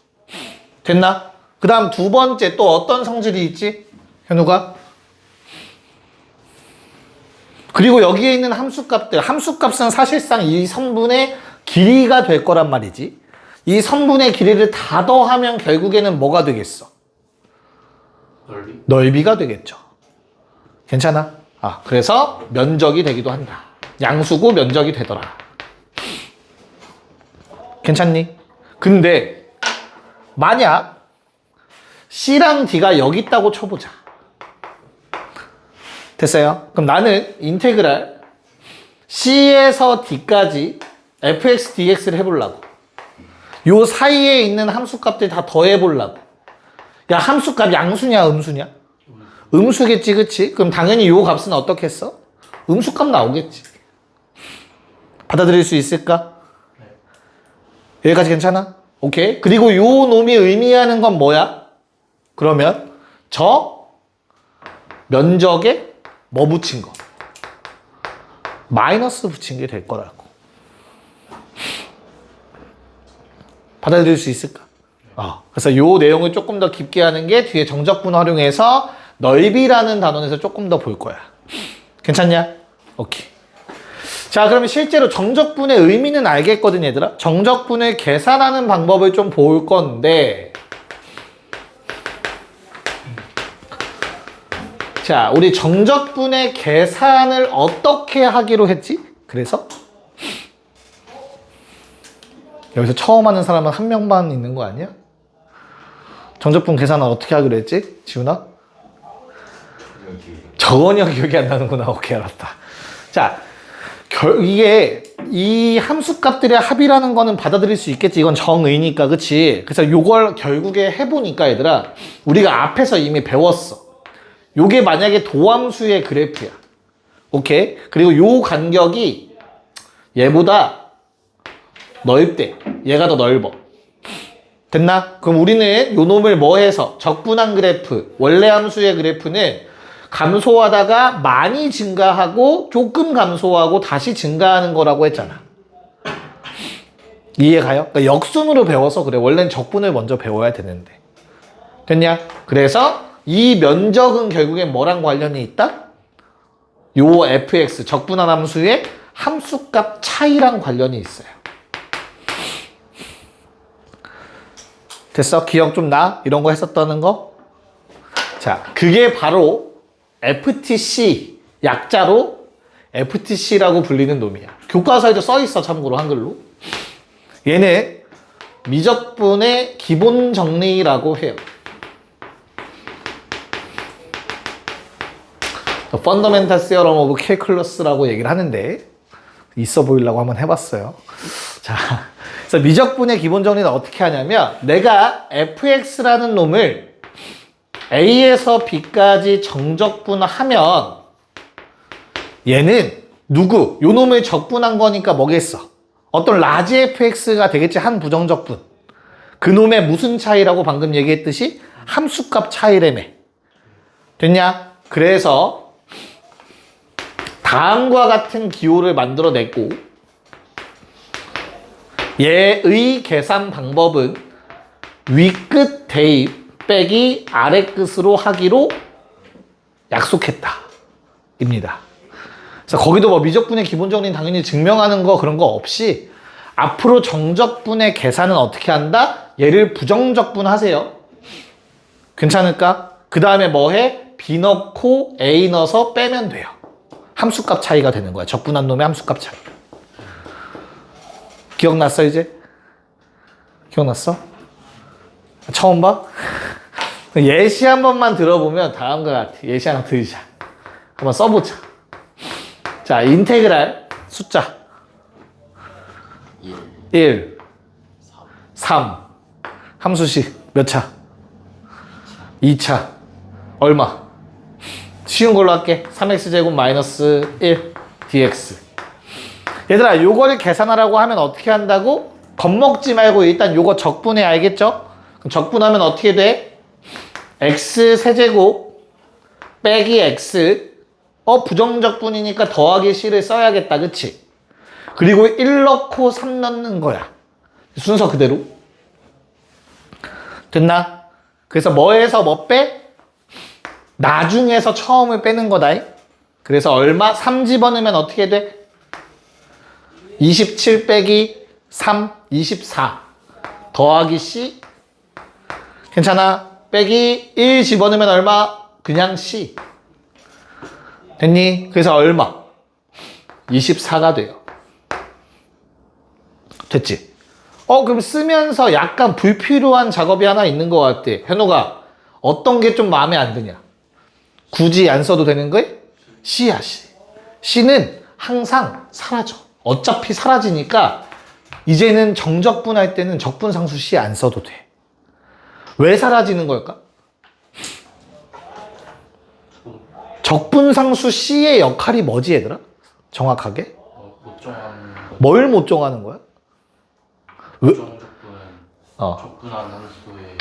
됐나? 그 다음 두 번째 또 어떤 성질이 있지? 현우가? 그리고 여기에 있는 함수값들, 함수값은 사실상 이 선분의 길이가 될 거란 말이지. 이 선분의 길이를 다 더하면 결국에는 뭐가 되겠어? 넓이가 되겠죠. 괜찮아? 그래서 면적이 되기도 한다. 양수고 면적이 되더라. 괜찮니? 근데 만약 C랑 D가 여기 있다고 쳐보자. 됐어요? 그럼 나는 인테그랄 C에서 D까지 fx, dx를 해보려고. 요 사이에 있는 함수값들 다 더해보려고. 야, 함수값 양수냐, 음수냐? 음수겠지, 그치? 그럼 당연히 요 값은 어떻겠어? 음수값 나오겠지. 받아들일 수 있을까? 여기까지 괜찮아? 오케이. 그리고 요 놈이 의미하는 건 뭐야? 그러면 저 면적에 뭐 붙인 거? 마이너스 붙인 게 될 거라고. 받아들일 수 있을까? 그래서 요 내용을 조금 더 깊게 하는 게 뒤에 정적분 활용해서 넓이라는 단원에서 조금 더 볼 거야. 괜찮냐? 오케이. 자, 그러면 실제로 정적분의 의미는 알겠거든, 얘들아. 정적분을 계산하는 방법을 좀 볼 건데, 자, 우리 정적분의 계산을 어떻게 하기로 했지? 그래서 여기서 처음 하는 사람은 한 명만 있는 거 아니야? 정적분 계산을 어떻게 하기로 했지? 지훈아? 전혀 기억이 안 나는구나. 오케이, 알았다. 자, 이게 이 함수값들의 합이라는 거는 받아들일 수 있겠지. 이건 정의니까, 그치? 그래서 요걸 결국에 해보니까 얘들아, 우리가 앞에서 이미 배웠어. 요게 만약에 도함수의 그래프야. 오케이? 그리고 요 간격이 얘보다 넓대. 얘가 더 넓어. 됐나? 그럼 우리는 요 놈을 뭐 해서 적분한 그래프, 원래 함수의 그래프는 감소하다가 많이 증가하고 조금 감소하고 다시 증가하는 거라고 했잖아. 이해가요? 그러니까 역순으로 배워서 그래. 원래는 적분을 먼저 배워야 되는데. 됐냐? 그래서 이 면적은 결국엔 뭐랑 관련이 있다? 요 fx, 적분한 함수의 함수값 차이랑 관련이 있어요. 됐어? 기억 좀 나? 이런 거 했었다는 거? 자, 그게 바로 FTC, 약자로 FTC라고 불리는 놈이야. 교과서에도 써 있어, 참고로 한글로. 얘는 미적분의 기본 정리라고 해요. Fundamental Theorem of Calculus라고 얘기를 하는데 있어 보이려고 한번 해봤어요. 자, 그래서 미적분의 기본 정리는 어떻게 하냐면 내가 fx라는 놈을 a에서 b까지 정적분하면 얘는 누구? 요 놈을 적분한 거니까 뭐겠어? 어떤 라지 fx가 되겠지. 한 부정적분. 그 놈의 무슨 차이라고 방금 얘기했듯이 함수값 차이라며. 됐냐? 그래서 다음과 같은 기호를 만들어냈고 얘의 계산 방법은 위끝 대입 빼기 아래 끝으로 하기로 약속했다 입니다. 그래서 거기도 뭐 미적분의 기본 정리는 당연히 증명하는 거 그런 거 없이 앞으로 정적분의 계산은 어떻게 한다? 얘를 부정적분 하세요. 괜찮을까? 그 다음에 뭐 해? B 넣고 A 넣어서 빼면 돼요. 함수값 차이가 되는 거야. 적분한 놈의 함수값 차이. 기억났어 이제? 기억났어? 처음 봐? 예시 한 번만 들어보면 다음과 같아. 예시 하나 들자. 한번 써보자. 자, 인테그랄 숫자 1, 3 함수식 몇 차? 2차 얼마? 쉬운 걸로 할게. 3x제곱 마이너스 1 dx. 얘들아, 요거를 계산하라고 하면 어떻게 한다고? 겁먹지 말고 일단 요거 적분해, 알겠죠? 그럼 적분하면 어떻게 돼? x 세제곱 빼기 x. 부정적분이니까 더하기 c를 써야겠다, 그치? 그리고 1 넣고 3 넣는 거야. 순서 그대로. 됐나? 그래서 뭐에서 뭐 빼? 나중에서 처음을 빼는 거다. 그래서 얼마? 3 집어넣으면 어떻게 돼? 27 빼기 3, 24 더하기 C. 괜찮아? 빼기 1 집어넣으면 얼마? 그냥 C. 됐니? 그래서 얼마? 24가 돼요. 됐지? 그럼 쓰면서 약간 불필요한 작업이 하나 있는 것 같아. 현우가 어떤 게 좀 마음에 안 드냐? 굳이 안 써도 되는 거야? C야, C. C는 항상 사라져. 어차피 사라지니까 이제는 정적분할 때는 적분상수 C 안 써도 돼. 왜 사라지는 걸까? 적분상수 C의 역할이 뭐지 얘들아? 정확하게? 못 정하는 뭘 못 정하는 거야? 왜? 적분은 어. 적분한 함수의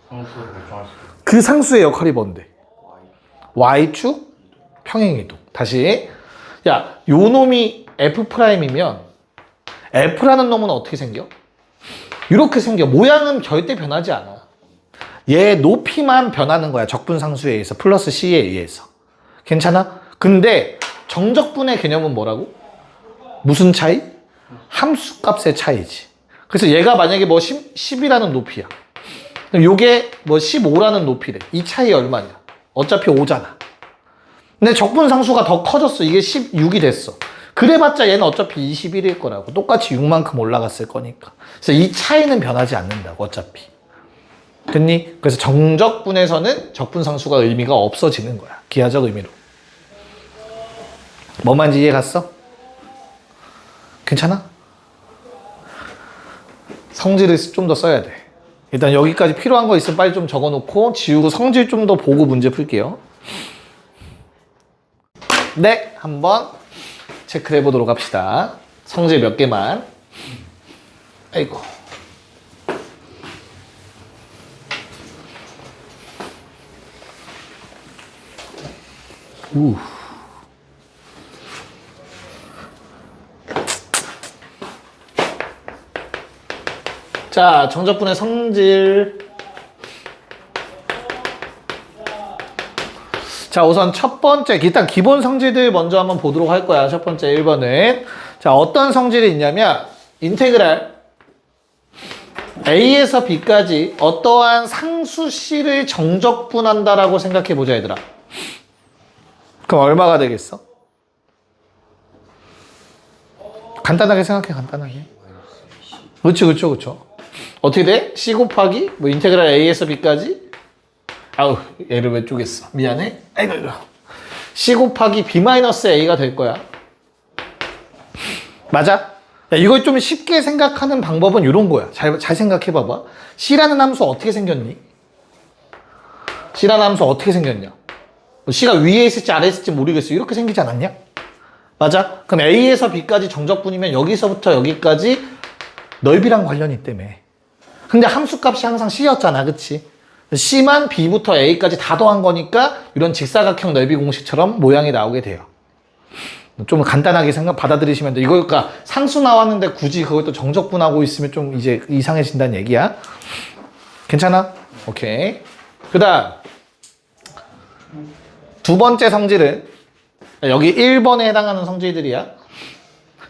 상수를 결정할 수 있어요. 그 상수의 역할이 뭔데? y y축 평행이동. 다시. 야, 요 놈이 F'이면 F라는 놈은 어떻게 생겨? 이렇게 생겨. 모양은 절대 변하지 않아. 얘 높이만 변하는 거야. 적분상수에 의해서. 플러스 C에 의해서. 괜찮아? 근데 정적분의 개념은 뭐라고? 무슨 차이? 함수값의 차이지. 그래서 얘가 만약에 뭐 10이라는 높이야. 그럼 요게 뭐 15라는 높이래. 이 차이 얼마냐? 어차피 5잖아. 근데 적분상수가 더 커졌어. 이게 16이 됐어. 그래봤자 얘는 어차피 21일 거라고. 똑같이 6만큼 올라갔을 거니까. 그래서 이 차이는 변하지 않는다고 어차피. 됐니? 그래서 정적분에서는 적분상수가 의미가 없어지는 거야. 기하적 의미로. 뭔 말인지 이해 갔어? 괜찮아? 성질을 좀 더 써야 돼. 일단 여기까지 필요한 거 있으면 빨리 좀 적어놓고 지우고 성질 좀 더 보고 문제 풀게요. 네, 한번 체크를 해보도록 합시다. 성질 몇 개만. 아이고. 우. 자, 정적분의 성질. 자, 우선 첫 번째, 일단 기본 성질들 먼저 한번 보도록 할 거야. 첫 번째 1번은. 자, 어떤 성질이 있냐면, 인테그랄 A에서 B까지 어떠한 상수 C를 정적분한다라고 생각해 보자, 얘들아. 그럼 얼마가 되겠어? 간단하게 생각해, 간단하게. 그쵸. 어떻게 돼? C 곱하기 뭐 인테그랄 A에서 B까지? 아우, 얘를 왜 쪼갰어? 미안해. 아이고. C 곱하기 B-A가 될 거야. 맞아? 야, 이걸 좀 쉽게 생각하는 방법은 이런 거야. 잘 생각해 봐봐. C라는 함수 어떻게 생겼니? C라는 함수 어떻게 생겼냐? C가 위에 있을지 아래에 있을지 모르겠어. 이렇게 생기지 않았냐? 맞아? 그럼 A에서 B까지 정적분이면 여기서부터 여기까지 넓이랑 관련이 있다며. 근데 함수값이 항상 C였잖아. 그치? C만 B부터 A까지 다 더한 거니까 이런 직사각형 넓이 공식처럼 모양이 나오게 돼요. 좀 간단하게 받아들이시면 돼. 이거 그러니까 상수 나왔는데 굳이 그걸 또 정적분하고 있으면 좀 이제 이상해진다는 얘기야. 괜찮아? 오케이. 그 다음 두 번째 성질은 여기 1번에 해당하는 성질들이야.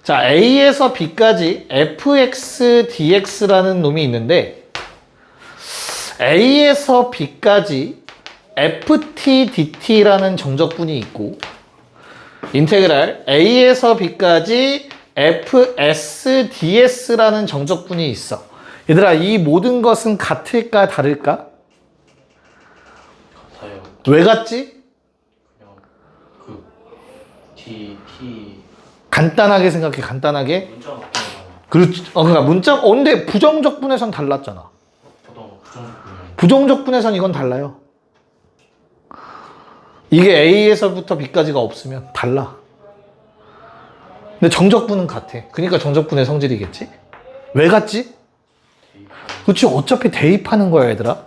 자, A에서 B까지 fx dx라는 놈이 있는데 A에서 B까지 ft dt라는 정적분이 있고 인테그랄 A에서 B까지 fs ds라는 정적분이 있어. 얘들아, 이 모든 것은 같을까 다를까? 같아요. 왜 같지? 그냥 그 t 간단하게 생각해, 간단하게. 문자가 바뀌는 그렇지. 그러니까 근데 부정적분에선 달랐잖아. 저도 부정적분이에요. 부정적분에선 이건 달라요. 이게 A에서부터 B까지가 없으면 달라. 근데 정적분은 같아. 그러니까 정적분의 성질이겠지? 왜 같지? 그렇지. 어차피 대입하는 거야, 얘들아.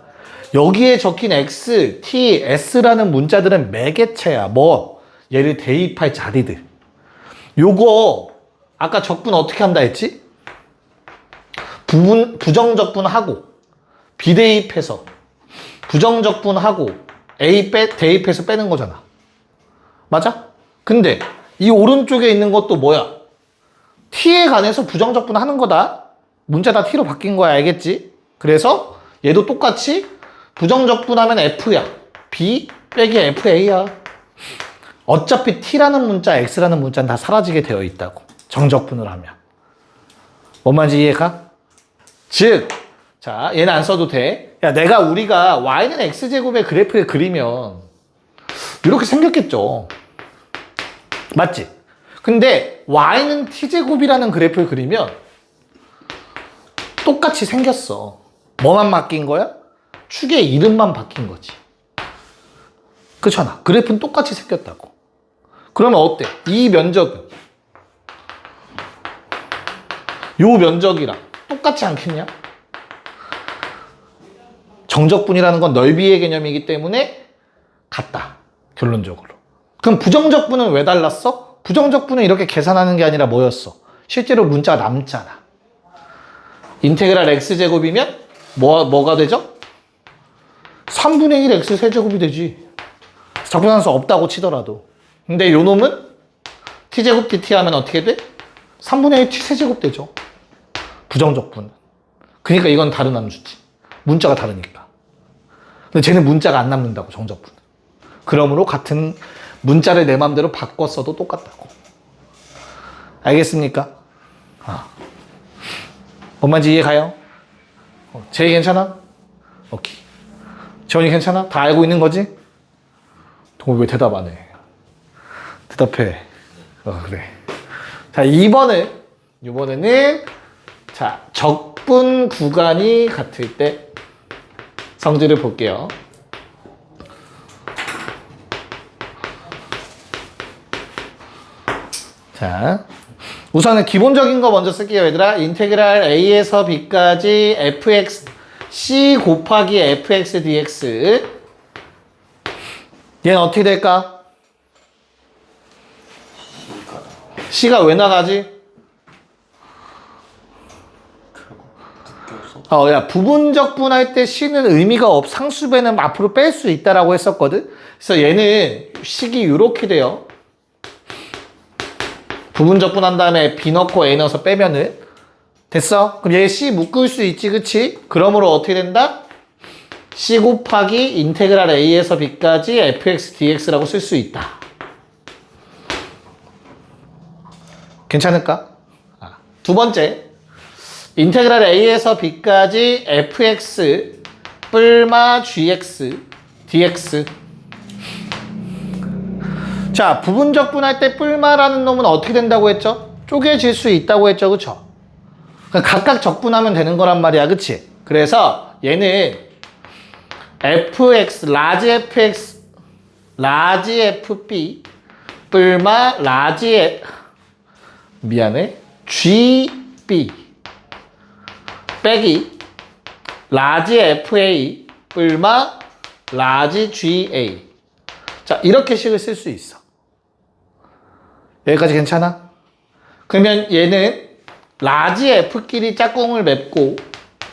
여기에 적힌 X, T, S라는 문자들은 매개체야. 뭐? 얘를 대입할 자리들. 요거 아까 적분 어떻게 한다 했지? 부정적분하고 비대입해서 부정적분하고 A 대입해서 빼는 거잖아. 맞아? 근데 이 오른쪽에 있는 것도 뭐야? T에 관해서 부정적분 하는 거다. 문자 다 T로 바뀐 거야. 알겠지? 그래서 얘도 똑같이 부정적분하면 F야. B 빼기 FA야. 어차피 T라는 문자, X라는 문자는 다 사라지게 되어 있다고. 정적분을 하면. 뭔 말인지 이해가? 즉, 자, 얘는 안 써도 돼. 야, 우리가 Y는 X제곱의 그래프를 그리면 이렇게 생겼겠죠. 맞지? 근데 Y는 T제곱이라는 그래프를 그리면 똑같이 생겼어. 뭐만 바뀐 거야? 축의 이름만 바뀐 거지. 그렇잖아. 그래프는 똑같이 생겼다고. 그러면 어때? 이 면적은 요 면적이랑 똑같지 않겠냐? 정적분이라는 건 넓이의 개념이기 때문에 같다. 결론적으로. 그럼 부정적분은 왜 달랐어? 부정적분은 이렇게 계산하는 게 아니라 뭐였어? 실제로 문자가 남잖아. 인테그랄 x제곱이면 뭐가 되죠? 3분의 1 x 세제곱이 되지. 적분함수 없다고 치더라도. 근데 요 놈은 t제곱 dt 하면 어떻게 돼? 3분의 1 t 세제곱 되죠. 부정적분. 그러니까 이건 다른 함수지. 문자가 다르니까. 근데 쟤는 문자가 안 남는다고, 정적분. 그러므로 같은 문자를 내 맘대로 바꿨어도 똑같다고. 알겠습니까? 뭔 말인지 이해 가요? 제이 괜찮아? 오케이. 재원이 괜찮아? 다 알고 있는 거지? 동호 왜 대답 안 해? 대답해. 그래. 자, 이번에는 자, 적분 구간이 같을 때 성질을 볼게요. 자, 우선은 기본적인 거 먼저 쓸게요, 얘들아. 인테그랄 a에서 b까지 fx c 곱하기 fx dx. 얘는 어떻게 될까? c가 왜 나가지? 야, 부분적분할 때 c는 의미가 상수배는 앞으로 뺄 수 있다라고 했었거든. 그래서 얘는 식이 이렇게 돼요. 부분적분한 다음에 b 넣고 a 넣어서 빼면은 됐어? 그럼 얘 c 묶을 수 있지, 그치? 그러므로 어떻게 된다? c 곱하기 인테그랄 a에서 b까지 fx dx라고 쓸 수 있다. 괜찮을까? 두 번째, 인테그랄 a에서 b까지 fx 뿔마 gx dx. 자, 부분적분할 때 뿔마라는 놈은 어떻게 된다고 했죠? 쪼개질 수 있다고 했죠, 그쵸? 각각 적분하면 되는 거란 말이야, 그치? 그래서 얘는 fx, 라지 fx, 라지 fb 뿔마 라지 gb 빼기 라지 fa 뿔마 라지 ga. 자, 이렇게 식을 쓸 수 있어. 여기까지 괜찮아? 그러면 얘는 라지 f끼리 짝꿍을 맺고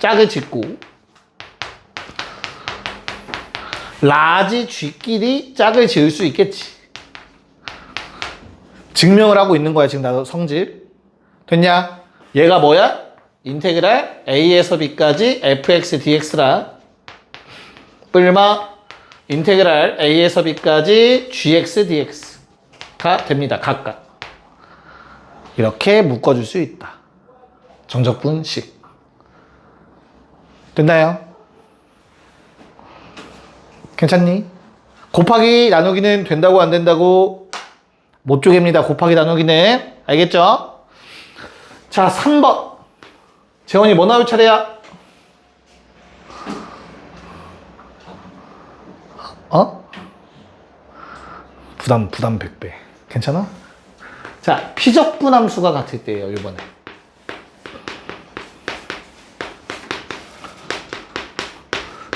짝을 짓고 라지 g끼리 짝을 지을 수 있겠지. 증명을 하고 있는 거야, 지금 나도 성질. 됐냐? 얘가 뭐야? 인테그랄 a에서 b까지 fx dx라 뿔마 인테그랄 a에서 b까지 gx dx가 됩니다. 각각. 이렇게 묶어줄 수 있다. 정적분식. 됐나요? 괜찮니? 곱하기 나누기는 된다고 안 된다고? 못 쪼갭니다. 곱하기 나누기는. 알겠죠? 자, 3번. 재원이 뭐 나올 차례야? 부담 100배. 괜찮아? 자, 피적분함수가 같을 때예요, 이번에.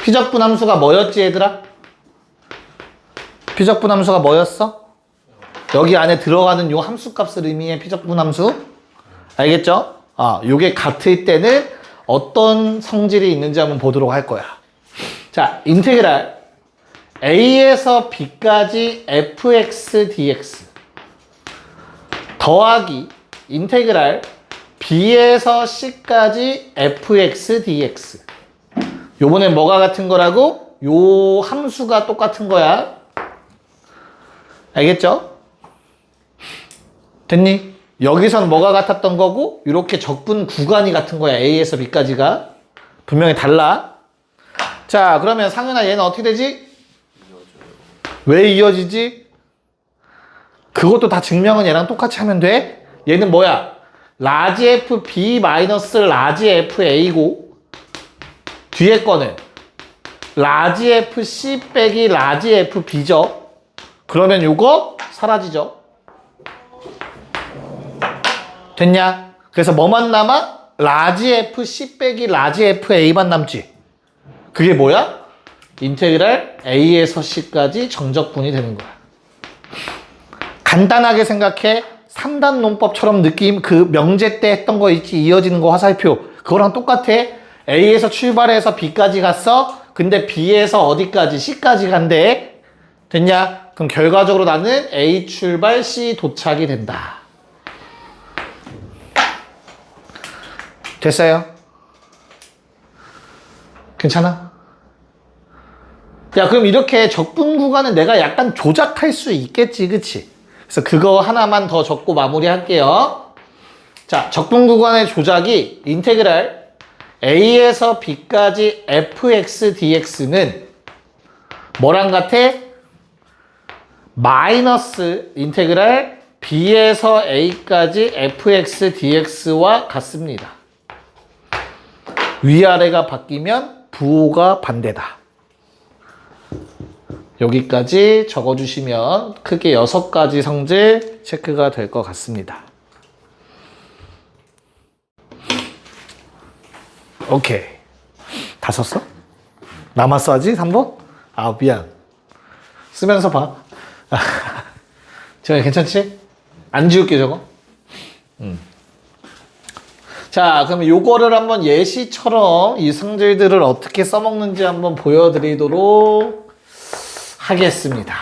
피적분함수가 뭐였지, 얘들아? 피적분함수가 뭐였어? 여기 안에 들어가는 요 함수값을 의미해 피적분함수. 알겠죠? 요게 같을 때는 어떤 성질이 있는지 한번 보도록 할 거야. 자, 인테그랄 a에서 b까지 fx dx 더하기 인테그랄 b에서 c까지 fx dx. 요번엔 뭐가 같은 거라고? 요 함수가 똑같은 거야. 알겠죠? 됐니? 여기선 뭐가 같았던 거고 이렇게 적분 구간이 같은 거야. a에서 b까지가 분명히 달라. 자, 그러면 상윤아 얘는 어떻게 되지? 왜 이어지지? 그것도 다 증명은 얘랑 똑같이 하면 돼. 얘는 뭐야? 라지 f b 마이너스 라지 f a고 뒤에 거는 라지 f c 빼기 라지 f b죠. 그러면 요거 사라지죠. 됐냐? 그래서 뭐만 남아? 라지 FC 빼기 라지 FA만 남지. 그게 뭐야? 인테그랄 A에서 C까지 정적분이 되는 거야. 간단하게 생각해. 3단 논법처럼 느낌, 그 명제 때 했던 거 있지, 이어지는 거 화살표. 그거랑 똑같아. A에서 출발해서 B까지 갔어. 근데 B에서 어디까지? C까지 간대. 됐냐? 그럼 결과적으로 나는 A 출발, C 도착이 된다. 됐어요? 괜찮아? 야, 그럼 이렇게 적분 구간은 내가 약간 조작할 수 있겠지, 그치? 그래서 그거 하나만 더 적고 마무리할게요. 자, 적분 구간의 조작이 인테그랄 A에서 B까지 fx dx는 뭐랑 같아? 마이너스 인테그랄 B에서 A까지 fx dx와 같습니다. 위아래가 바뀌면 부호가 반대다. 여기까지 적어주시면 크게 6가지 성질 체크가 될 것 같습니다. 오케이. 다 썼어? 남았어 아직 3번? 아, 미안. 쓰면서 봐. 지금 괜찮지? 안 지울게 저거. 자, 그럼 요거를 한번 예시처럼 이 성질들을 어떻게 써먹는지 한번 보여드리도록 하겠습니다.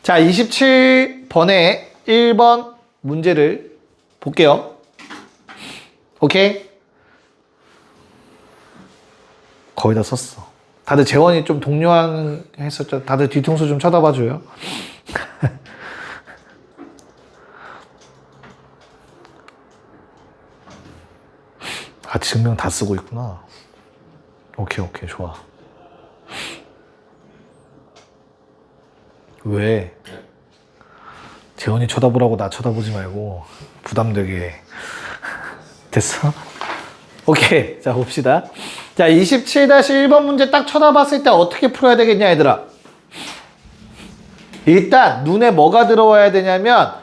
자, 27번에 1번 문제를 볼게요. 오케이? 거의 다 썼어. 다들 재원이 좀 독려하는 했었죠. 다들 뒤통수 좀 쳐다봐줘요. 아, 증명 다 쓰고 있구나. 오케이, 좋아. 왜? 재원이 쳐다보라고 나 쳐다보지 말고 부담되게. 됐어? 오케이, 자 봅시다. 자, 27-1번 문제 딱 쳐다봤을 때 어떻게 풀어야 되겠냐 얘들아. 일단 눈에 뭐가 들어와야 되냐면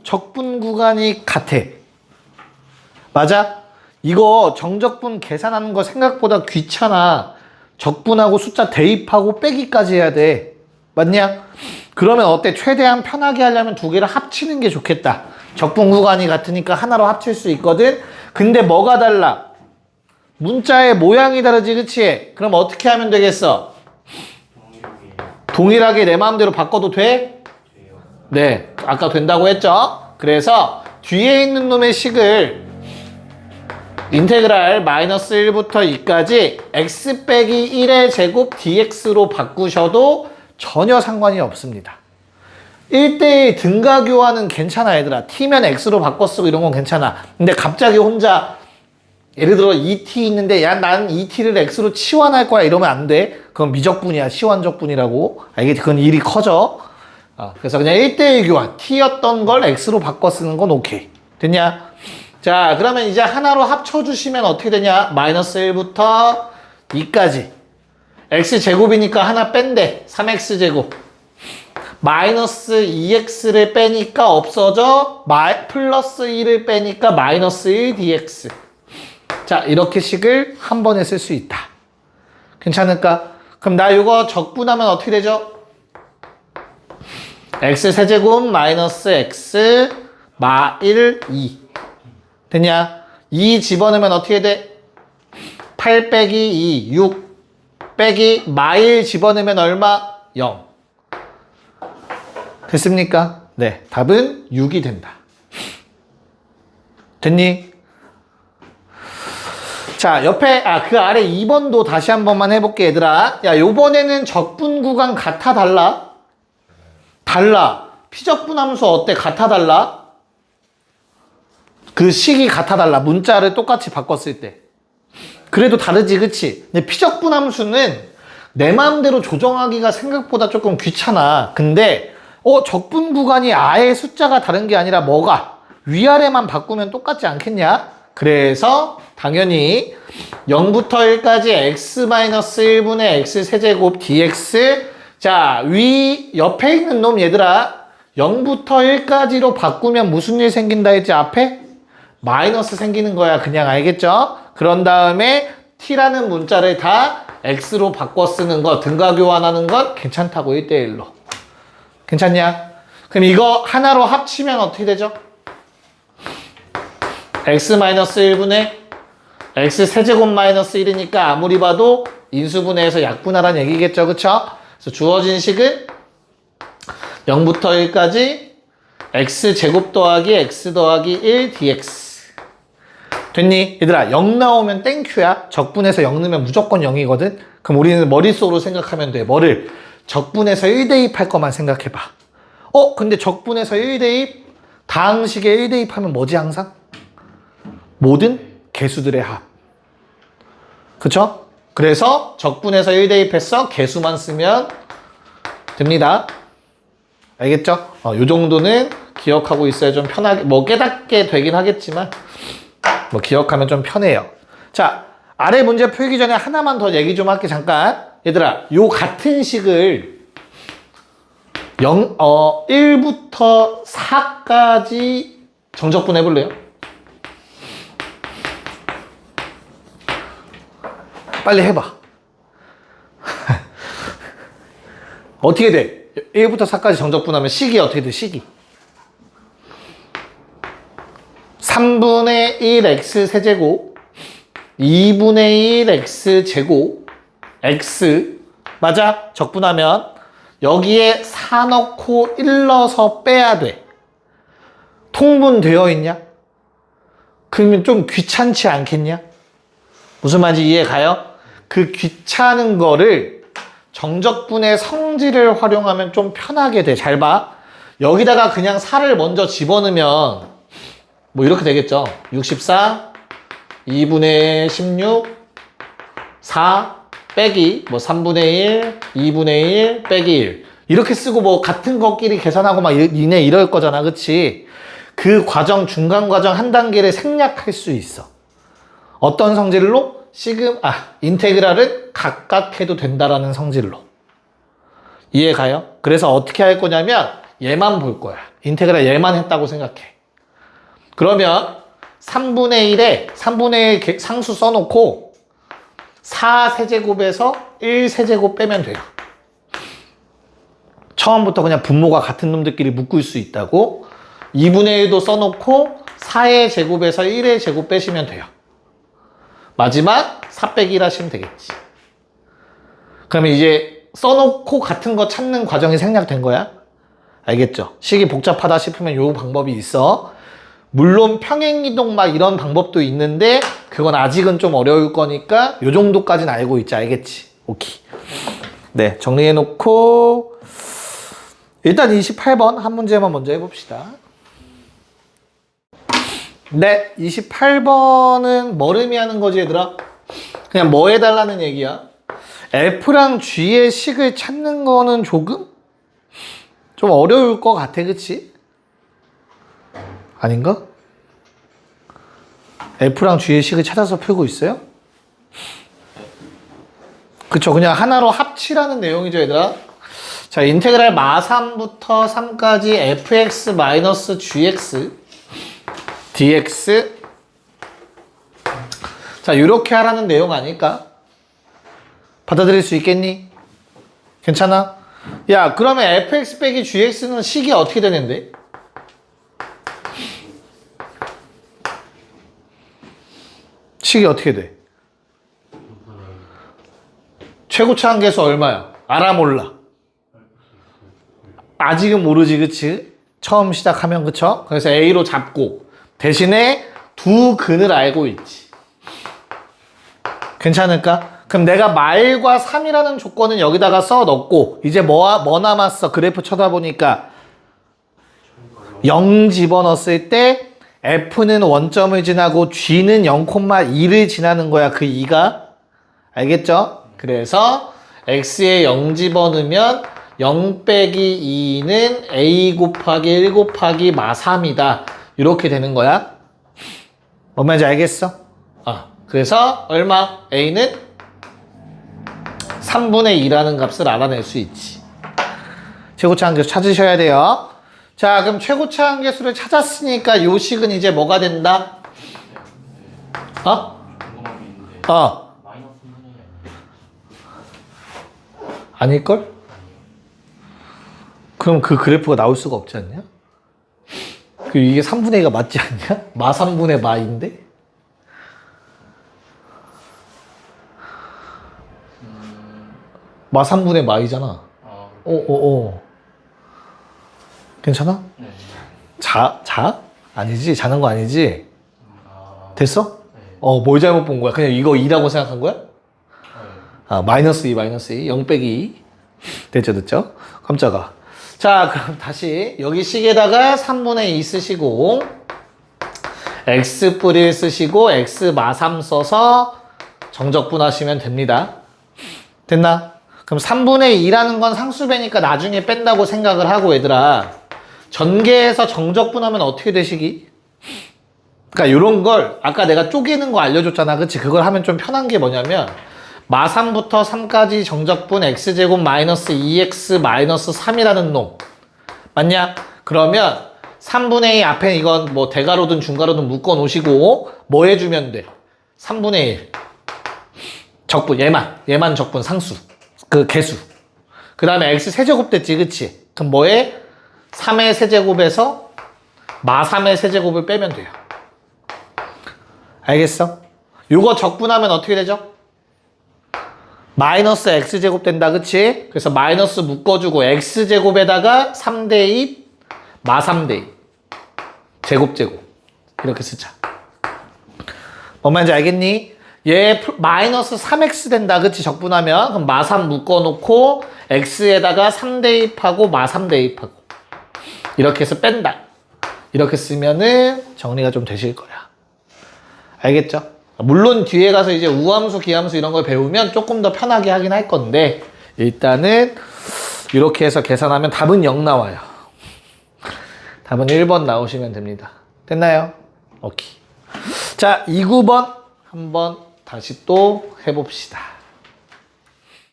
적분 구간이 같아. 맞아? 이거 정적분 계산하는 거 생각보다 귀찮아. 적분하고 숫자 대입하고 빼기까지 해야 돼. 맞냐? 그러면 어때? 최대한 편하게 하려면 두 개를 합치는 게 좋겠다. 적분 구간이 같으니까 하나로 합칠 수 있거든. 근데 뭐가 달라? 문자의 모양이 다르지, 그치? 그럼 어떻게 하면 되겠어? 동일하게 내 마음대로 바꿔도 돼? 네, 아까 된다고 했죠? 그래서 뒤에 있는 놈의 식을 인테그랄 마이너스 1부터 2까지 x 빼기 1의 제곱 dx로 바꾸셔도 전혀 상관이 없습니다. 1대1 등가 교환은 괜찮아 얘들아. t면 x로 바꿔 쓰고 이런 건 괜찮아. 근데 갑자기 혼자 예를 들어 2t 있는데 야, 난 2t를 x로 치환할 거야 이러면 안 돼. 그건 미적분이야. 치환적분이라고. 이게 그건 일이 커져. 그래서 그냥 1대1 교환. t였던 걸 x로 바꿔 쓰는 건 오케이. 됐냐? 자, 그러면 이제 하나로 합쳐주시면 어떻게 되냐? 마이너스 1부터 2까지. x제곱이니까 하나 뺀대. 3x제곱. 마이너스 2x를 빼니까 없어져. 플러스 1을 빼니까 마이너스 1 dx. 자, 이렇게 식을 한 번에 쓸 수 있다. 괜찮을까? 그럼 나 이거 적분하면 어떻게 되죠? x세제곱 마이너스 x 마 1, 2. 됐냐? 2 집어넣으면 어떻게 돼? 8 빼기 2, 6 빼기 마1 집어넣으면 얼마? 0. 됐습니까? 네, 답은 6이 된다. 됐니? 자, 옆에 그 아래 2번도 다시 한 번만 해볼게 얘들아. 야, 요번에는 적분 구간 같아 달라? 달라. 피적분 함수 어때? 같아 달라? 그 식이 같아 달라. 문자를 똑같이 바꿨을 때. 그래도 다르지, 그치? 근데 피적분 함수는 내 마음대로 조정하기가 생각보다 조금 귀찮아. 근데 적분 구간이 아예 숫자가 다른 게 아니라 뭐가? 위아래만 바꾸면 똑같지 않겠냐? 그래서 당연히 0부터 1까지 x-1분의 x세제곱 dx 자, 옆에 있는 놈 얘들아 0부터 1까지로 바꾸면 무슨 일 생긴다 했지 앞에? 마이너스 생기는 거야. 그냥 알겠죠? 그런 다음에 t라는 문자를 다 x로 바꿔 쓰는 거, 등가 교환하는 건 괜찮다고 1대1로. 괜찮냐? 그럼 이거 하나로 합치면 어떻게 되죠? x-1분의 x 세제곱 마이너스 1이니까 아무리 봐도 인수분해해서 약분하라는 얘기겠죠. 그쵸? 그래서 주어진 식은 0부터 1까지 x제곱 더하기 x 더하기 1 dx. 됐니? 얘들아 0 나오면 땡큐야. 적분해서 0 넣으면 무조건 0이거든. 그럼 우리는 머릿속으로 생각하면 돼. 뭐를? 적분해서 1대입할 것만 생각해봐. 근데 적분해서 1대입 다항식에 1대입하면 뭐지 항상? 모든 개수들의 합. 그쵸? 그래서 적분해서 1대입해서 개수만 쓰면 됩니다. 알겠죠? 요 정도는 기억하고 있어야 좀 편하게, 뭐 깨닫게 되긴 하겠지만 뭐 기억하면 좀 편해요. 자, 아래 문제 풀기 전에 하나만 더 얘기 좀 할게 잠깐. 얘들아, 요 같은 식을 1부터 4까지 정적분 해볼래요? 빨리 해봐. 어떻게 돼? 1부터 4까지 정적분하면 식이 어떻게 돼? 식이 3분의 1 x 세제곱 2분의 1 x 제곱 x 맞아? 적분하면 여기에 4 넣고 1 넣어서 빼야 돼. 통분되어 있냐? 그러면 좀 귀찮지 않겠냐? 무슨 말인지 이해 가요? 그 귀찮은 거를 정적분의 성질을 활용하면 좀 편하게 돼. 잘 봐. 여기다가 그냥 4를 먼저 집어넣으면 뭐 이렇게 되겠죠. 64, 2분의 16, 4 빼기 뭐 3분의 1, 2분의 1 빼기 1 이렇게 쓰고 뭐 같은 것끼리 계산하고 막 이네 이럴 거잖아. 그치? 그 과정, 중간 과정 한 단계를 생략할 수 있어. 어떤 성질로? 인테그랄은 각각 해도 된다라는 성질로. 이해 가요? 그래서 어떻게 할 거냐면 얘만 볼 거야. 인테그랄 얘만 했다고 생각해. 그러면 3분의 1에 3분의 1 상수 써놓고 4 세제곱에서 1 세제곱 빼면 돼요. 처음부터 그냥 분모가 같은 놈들끼리 묶을 수 있다고. 2분의 1도 써놓고 4의 제곱에서 1의 제곱 빼시면 돼요. 마지막 4 빼기 1 하시면 되겠지. 그러면 이제 써놓고 같은 거 찾는 과정이 생략된 거야. 알겠죠? 식이 복잡하다 싶으면 요 방법이 있어. 물론 평행이동 막 이런 방법도 있는데 그건 아직은 좀 어려울 거니까 요 정도까지는 알고 있지. 알겠지? 오케이. 네, 정리해놓고 일단 28번 한 문제만 먼저 해봅시다. 네, 28번은 뭘 의미하는 거지 얘들아? 그냥 뭐 해달라는 얘기야? F랑 G의 식을 찾는 거는 조금? 좀 어려울 것 같아, 그치? 아닌가? F랑 G의 식을 찾아서 풀고 있어요? 그쵸, 그냥 하나로 합치라는 내용이죠, 얘들아. 자, 인테그랄 마3부터 3까지 fx-gx dx. 자, 이렇게 하라는 내용 아닐까? 받아들일 수 있겠니? 괜찮아? 야, 그러면 fx 빼기 gx는 식이 어떻게 되는데? 식이 어떻게 돼? 최고차 한계수 얼마야? 알아 몰라? 아직은 모르지, 그치? 처음 시작하면, 그쵸? 그래서 A로 잡고 대신에 두 근을 알고 있지. 괜찮을까? 그럼 내가 말과 3이라는 조건은 여기다가 써 넣고 이제 뭐 남았어? 그래프 쳐다보니까 0 집어넣었을 때 F는 원점을 지나고 G는 0,2를 지나는 거야. 그 2가. 알겠죠? 그래서 X에 0 집어넣으면 0 빼기 2는 A 곱하기 1 곱하기 마3이다. 이렇게 되는 거야. 뭔 말인지 알겠어? 그래서 얼마? A는 3분의 2라는 값을 알아낼 수 있지. 최고차 한계수 찾으셔야 돼요. 자, 그럼 최고차 한계수를 찾았으니까 요 식은 이제 뭐가 된다? 어? 궁금한 게 있는데 마이너스 3분의 1 아닐걸? 그럼 그 그래프가 나올 수가 없지 않냐? 그 이게 3분의 2가 맞지 않냐? 마 3분의 마인데? 마 3분의 마이잖아. 괜찮아? 네. 자? 아니지? 자는 거 아니지? 됐어? 네. 뭘 잘못 본 거야? 그냥 이거 2라고 생각한 거야? 네. 마이너스 2, 마이너스 2. 0 빼기 2. 됐죠? 깜짝아. 자, 그럼 다시 여기 식에다가 3분의 2 쓰시고 x 뿌리 쓰시고 x 마3 써서 정적분 하시면 됩니다. 됐나? 그럼 3분의 2라는 건 상수배니까 나중에 뺀다고 생각을 하고 얘들아 전개해서 정적분하면 어떻게 되시기? 그러니까 이런 걸 아까 내가 쪼개는 거 알려줬잖아. 그치? 그걸 하면 좀 편한 게 뭐냐면 마3부터 3까지 정적분 x제곱 마이너스 2x 마이너스 3이라는 놈 맞냐? 그러면 3분의 2 앞에 이건 뭐 대가로든 중가로든 묶어 놓으시고 뭐 해주면 돼? 3분의 1 적분 얘만 적분 상수 그 개수 그 다음에 x 세제곱 됐지 그치? 그럼 뭐해? 3의 세제곱에서 마3의 세제곱을 빼면 돼요. 알겠어? 요거 적분하면 어떻게 되죠? 마이너스 x제곱 된다 그치? 그래서 마이너스 묶어주고 x제곱에다가 3대입 마3대입 제곱 이렇게 쓰자. 뭔 말인지 알겠니? 얘 마이너스 3x 된다 그치? 적분하면 그럼 마3 묶어놓고 x에다가 3대입하고 마3 대입하고 이렇게 해서 뺀다. 이렇게 쓰면은 정리가 좀 되실 거야. 알겠죠? 물론 뒤에 가서 이제 우함수, 기함수 이런 걸 배우면 조금 더 편하게 하긴 할 건데 일단은 이렇게 해서 계산하면 답은 0 나와요. 답은 1번 나오시면 됩니다. 됐나요? 오케이. 자, 2, 9번 한번 다시 또 해봅시다.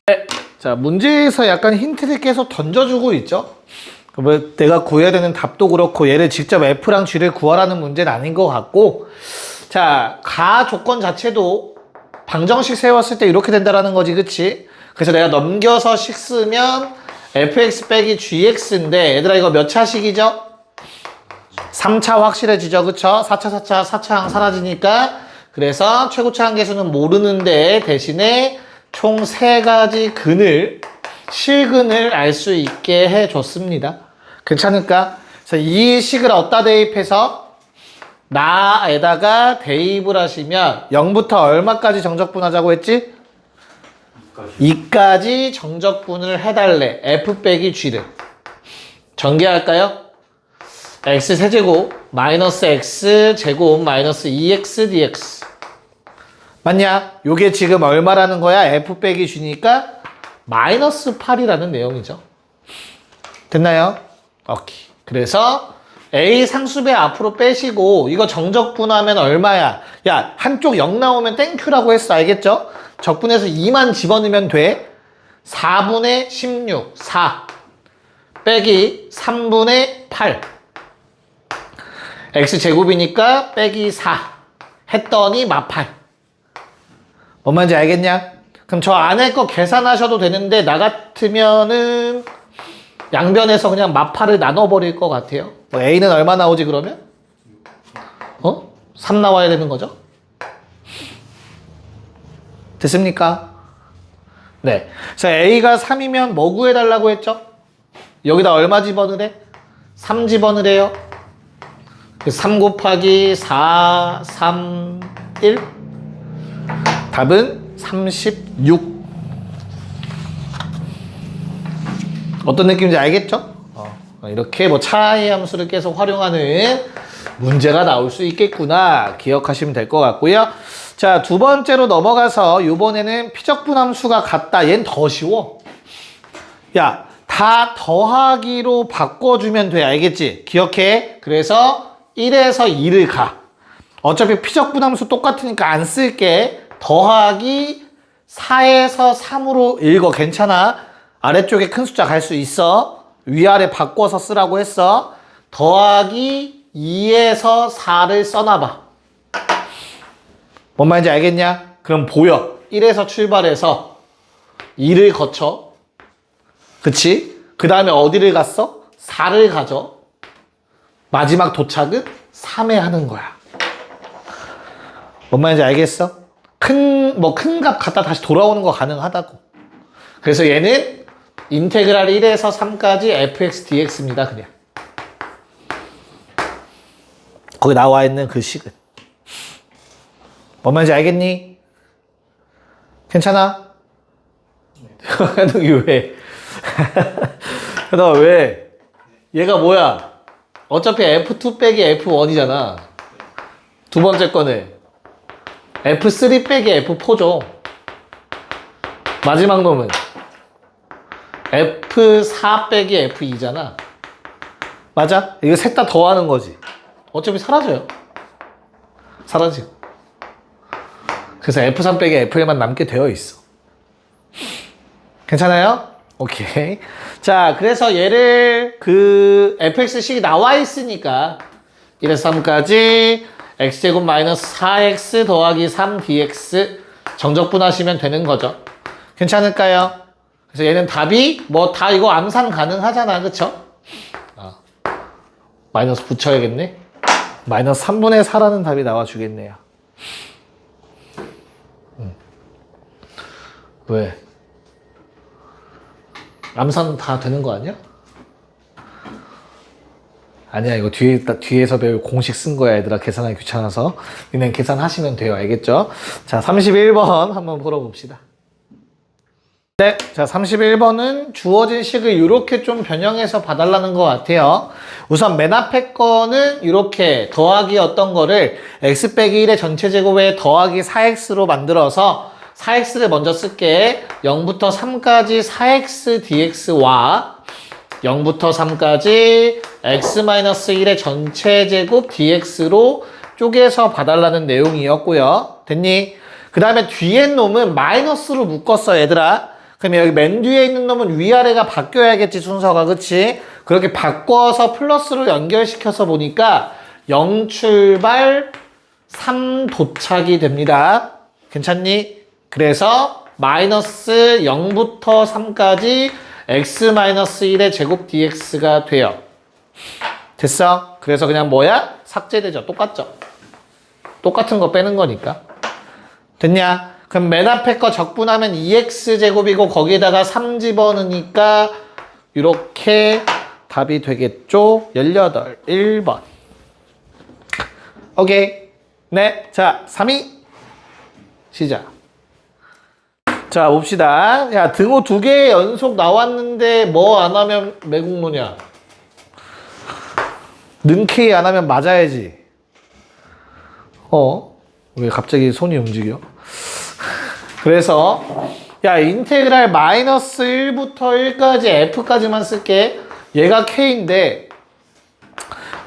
네. 자, 문제에서 약간 힌트를 계속 던져주고 있죠? 내가 구해야 되는 답도 그렇고 얘를 직접 F랑 G를 구하라는 문제는 아닌 것 같고 자, 가 조건 자체도 방정식 세웠을 때 이렇게 된다라는 거지, 그치? 그래서 내가 넘겨서 식 쓰면 fx 빼기 gx인데 얘들아 이거 몇 차식이죠? 3차 확실해지죠, 그쵸? 4차항 사라지니까 그래서 최고차 한계수는 모르는데 대신에 총 3가지 실근을 알 수 있게 해줬습니다. 괜찮을까? 그래서 이 식을 어디다 대입해서 나에다가 대입을 하시면 0부터 얼마까지 정적분 하자고 했지? 2까지 정적분을 해달래. f 빼기 g를. 전개할까요? x 세제곱 마이너스 x 제곱 마이너스 2x dx 맞냐? 요게 지금 얼마라는 거야? f 빼기 g니까 마이너스 8이라는 내용이죠. 됐나요? 오케이. 그래서 A 상수배 앞으로 빼시고 이거 정적분하면 얼마야? 야, 한쪽 0 나오면 땡큐라고 했어. 알겠죠? 적분해서 2만 집어넣으면 돼. 4분의 16, 4 빼기 3분의 8 x제곱이니까 빼기 4 했더니 마8 뭔 말인지 알겠냐? 그럼 저 안에 거 계산하셔도 되는데 나 같으면은 양변에서 그냥 마8을 나눠버릴 것 같아요. 뭐 A는 얼마 나오지 그러면? 3 나와야 되는 거죠? 됐습니까? 네. 그래서 A가 3이면 뭐 구해달라고 했죠? 여기다 얼마 집어넣으래? 3 집어넣으래요. 3 곱하기 4, 3, 1. 답은 36. 어떤 느낌인지 알겠죠? 이렇게 뭐 차이 함수를 계속 활용하는 문제가 나올 수 있겠구나 기억하시면 될 것 같고요. 자, 두 번째로 넘어가서 이번에는 피적분 함수가 같다. 얘는 더 쉬워. 야, 다 더하기로 바꿔주면 돼. 알겠지? 기억해. 그래서 1에서 2를 가. 어차피 피적분 함수 똑같으니까 안 쓸게. 더하기 4에서 3으로 읽어. 괜찮아? 아래쪽에 큰 숫자 갈 수 있어. 위아래 바꿔서 쓰라고 했어. 더하기 2에서 4를 써놔봐. 뭔 말인지 알겠냐? 그럼 보여. 1에서 출발해서 2를 거쳐. 그치? 그 다음에 어디를 갔어? 4를 가져. 마지막 도착은 3에 하는 거야. 뭔 말인지 알겠어? 큰 값 갖다 다시 돌아오는 거 가능하다고. 그래서 얘는 인테그랄 1에서 3까지 fx dx입니다. 그냥. 거기 나와 있는 그 식은. 뭔 말인지 알겠니? 괜찮아? 현욱이 왜? 너 왜? 얘가 뭐야? 어차피 F2 빼기 F1이잖아. 두 번째 거는 F3 빼기 F4죠. 마지막 놈은 F4 빼기 F2잖아. 맞아? 이거 셋 다 더하는 거지. 어차피 사라져요. 사라지고. 그래서 F3 빼기 F1만 남게 되어 있어. 괜찮아요? 오케이. 자, 그래서 얘를 fx식이 나와 있으니까 1에서 3까지 x제곱 마이너스 4x 더하기 3dx 정적분하시면 되는 거죠. 괜찮을까요? 그래서 얘는 답이 다 이거 암산 가능하잖아. 그쵸? 마이너스 붙여야겠네. 마이너스 3분의 4라는 답이 나와주겠네요. 왜? 암산 다 되는 거 아니야? 아니야, 이거 뒤에서 배울 공식 쓴 거야, 얘들아. 계산하기 귀찮아서. 그냥 계산하시면 돼요. 알겠죠? 자, 31번 한번 풀어봅시다. 네, 자, 31번은 주어진 식을 이렇게 좀 변형해서 봐달라는 것 같아요. 우선 맨 앞에 거는 이렇게 더하기 어떤 거를 x 빼기 1의 전체 제곱에 더하기 4x로 만들어서 4x를 먼저 쓸게. 0부터 3까지 4x dx와 0부터 3까지 x-1의 전체 제곱 dx로 쪼개서 봐달라는 내용이었고요. 됐니? 그 다음에 뒤에 놈은 마이너스로 묶었어, 얘들아. 그러면 여기 맨 뒤에 있는 놈은 위아래가 바뀌어야겠지, 순서가. 그치? 그렇게 바꿔서 플러스로 연결시켜서 보니까 0 출발 3 도착이 됩니다. 괜찮니? 그래서 마이너스 0부터 3까지 x-1의 제곱 dx가 돼요. 됐어? 그래서 그냥 뭐야? 삭제되죠. 똑같죠? 똑같은 거 빼는 거니까. 됐냐? 그럼 맨 앞에 거 적분하면 2x제곱이고 거기에다가 3 집어넣으니까 이렇게 답이 되겠죠? 18, 1번. 오케이. 네. 자, 3위. 시작. 자, 봅시다. 야, 등호 2개 연속 나왔는데 뭐 안 하면 매국노냐? 는 K 안 하면 맞아야지. 왜 갑자기 손이 움직여? 그래서 야, 인테그랄 마이너스 1부터 1까지 F까지만 쓸게. 얘가 K인데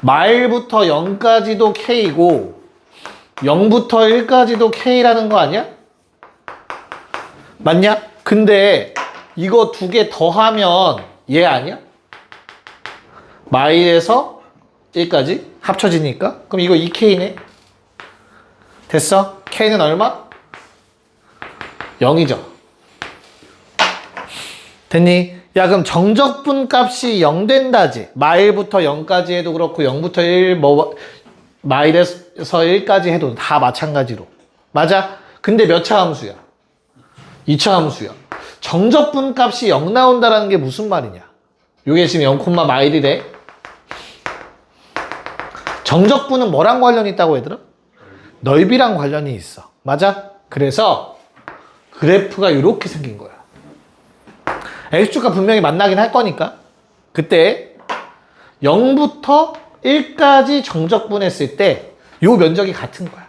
마일부터 0까지도 K고 0부터 1까지도 K라는 거 아니야? 맞냐? 근데 이거 2개 더하면 얘 아니야? 마일에서 1까지 합쳐지니까? 그럼 이거 2K네? 됐어? K는 얼마? 0이죠. 됐니? 야, 그럼 정적분 값이 0 된다지. 마일부터 0까지 해도 그렇고 0부터 1 마일에서 1까지 해도 다 마찬가지로. 맞아? 근데 몇 차 함수야? 2차 함수야. 정적분 값이 0 나온다라는 게 무슨 말이냐? 요게 지금 0, 마일이래. 정적분은 뭐랑 관련이 있다고 얘들아? 넓이랑 관련이 있어. 맞아? 그래서 그래프가 이렇게 생긴 거야. x축과 분명히 만나긴 할 거니까 그때 0부터 1까지 정적분했을 때 요 면적이 같은 거야.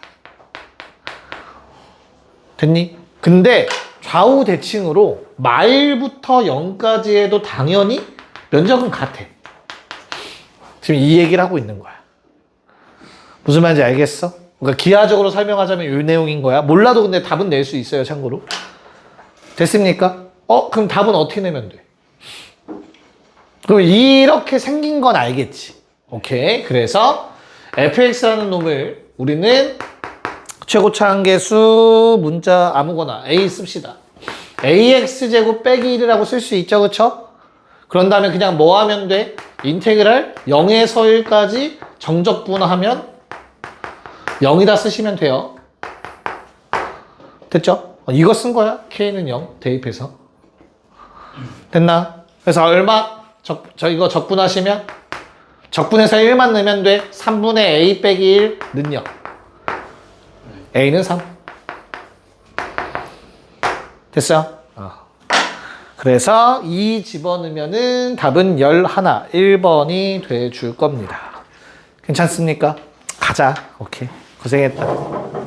됐니? 근데 좌우 대칭으로 마일부터 0까지 해도 당연히 면적은 같아. 지금 이 얘기를 하고 있는 거야. 무슨 말인지 알겠어? 그러니까 기하적으로 설명하자면 이 내용인 거야. 몰라도 근데 답은 낼 수 있어요, 참고로. 됐습니까? 그럼 답은 어떻게 내면 돼? 그럼 이렇게 생긴 건 알겠지. 오케이. 그래서 fx라는 놈을 우리는 최고차항계수 문자 아무거나 a 씁시다. ax제곱 빼기 1이라고 쓸 수 있죠. 그쵸? 그런 다음에 그냥 뭐 하면 돼? 인테그랄 0에서 1까지 정적분하면 0이다 쓰시면 돼요. 됐죠? 이거 쓴 거야. k는 0 대입해서. 됐나? 그래서 얼마? 이거 적분하시면 적분해서 1만 넣으면 돼. 3분의 a 빼기 1는 0. a는 3. 됐어요? 그래서 2 집어넣으면은 답은 11, 1번이 돼 줄 겁니다. 괜찮습니까? 가자. 오케이. 고생했다.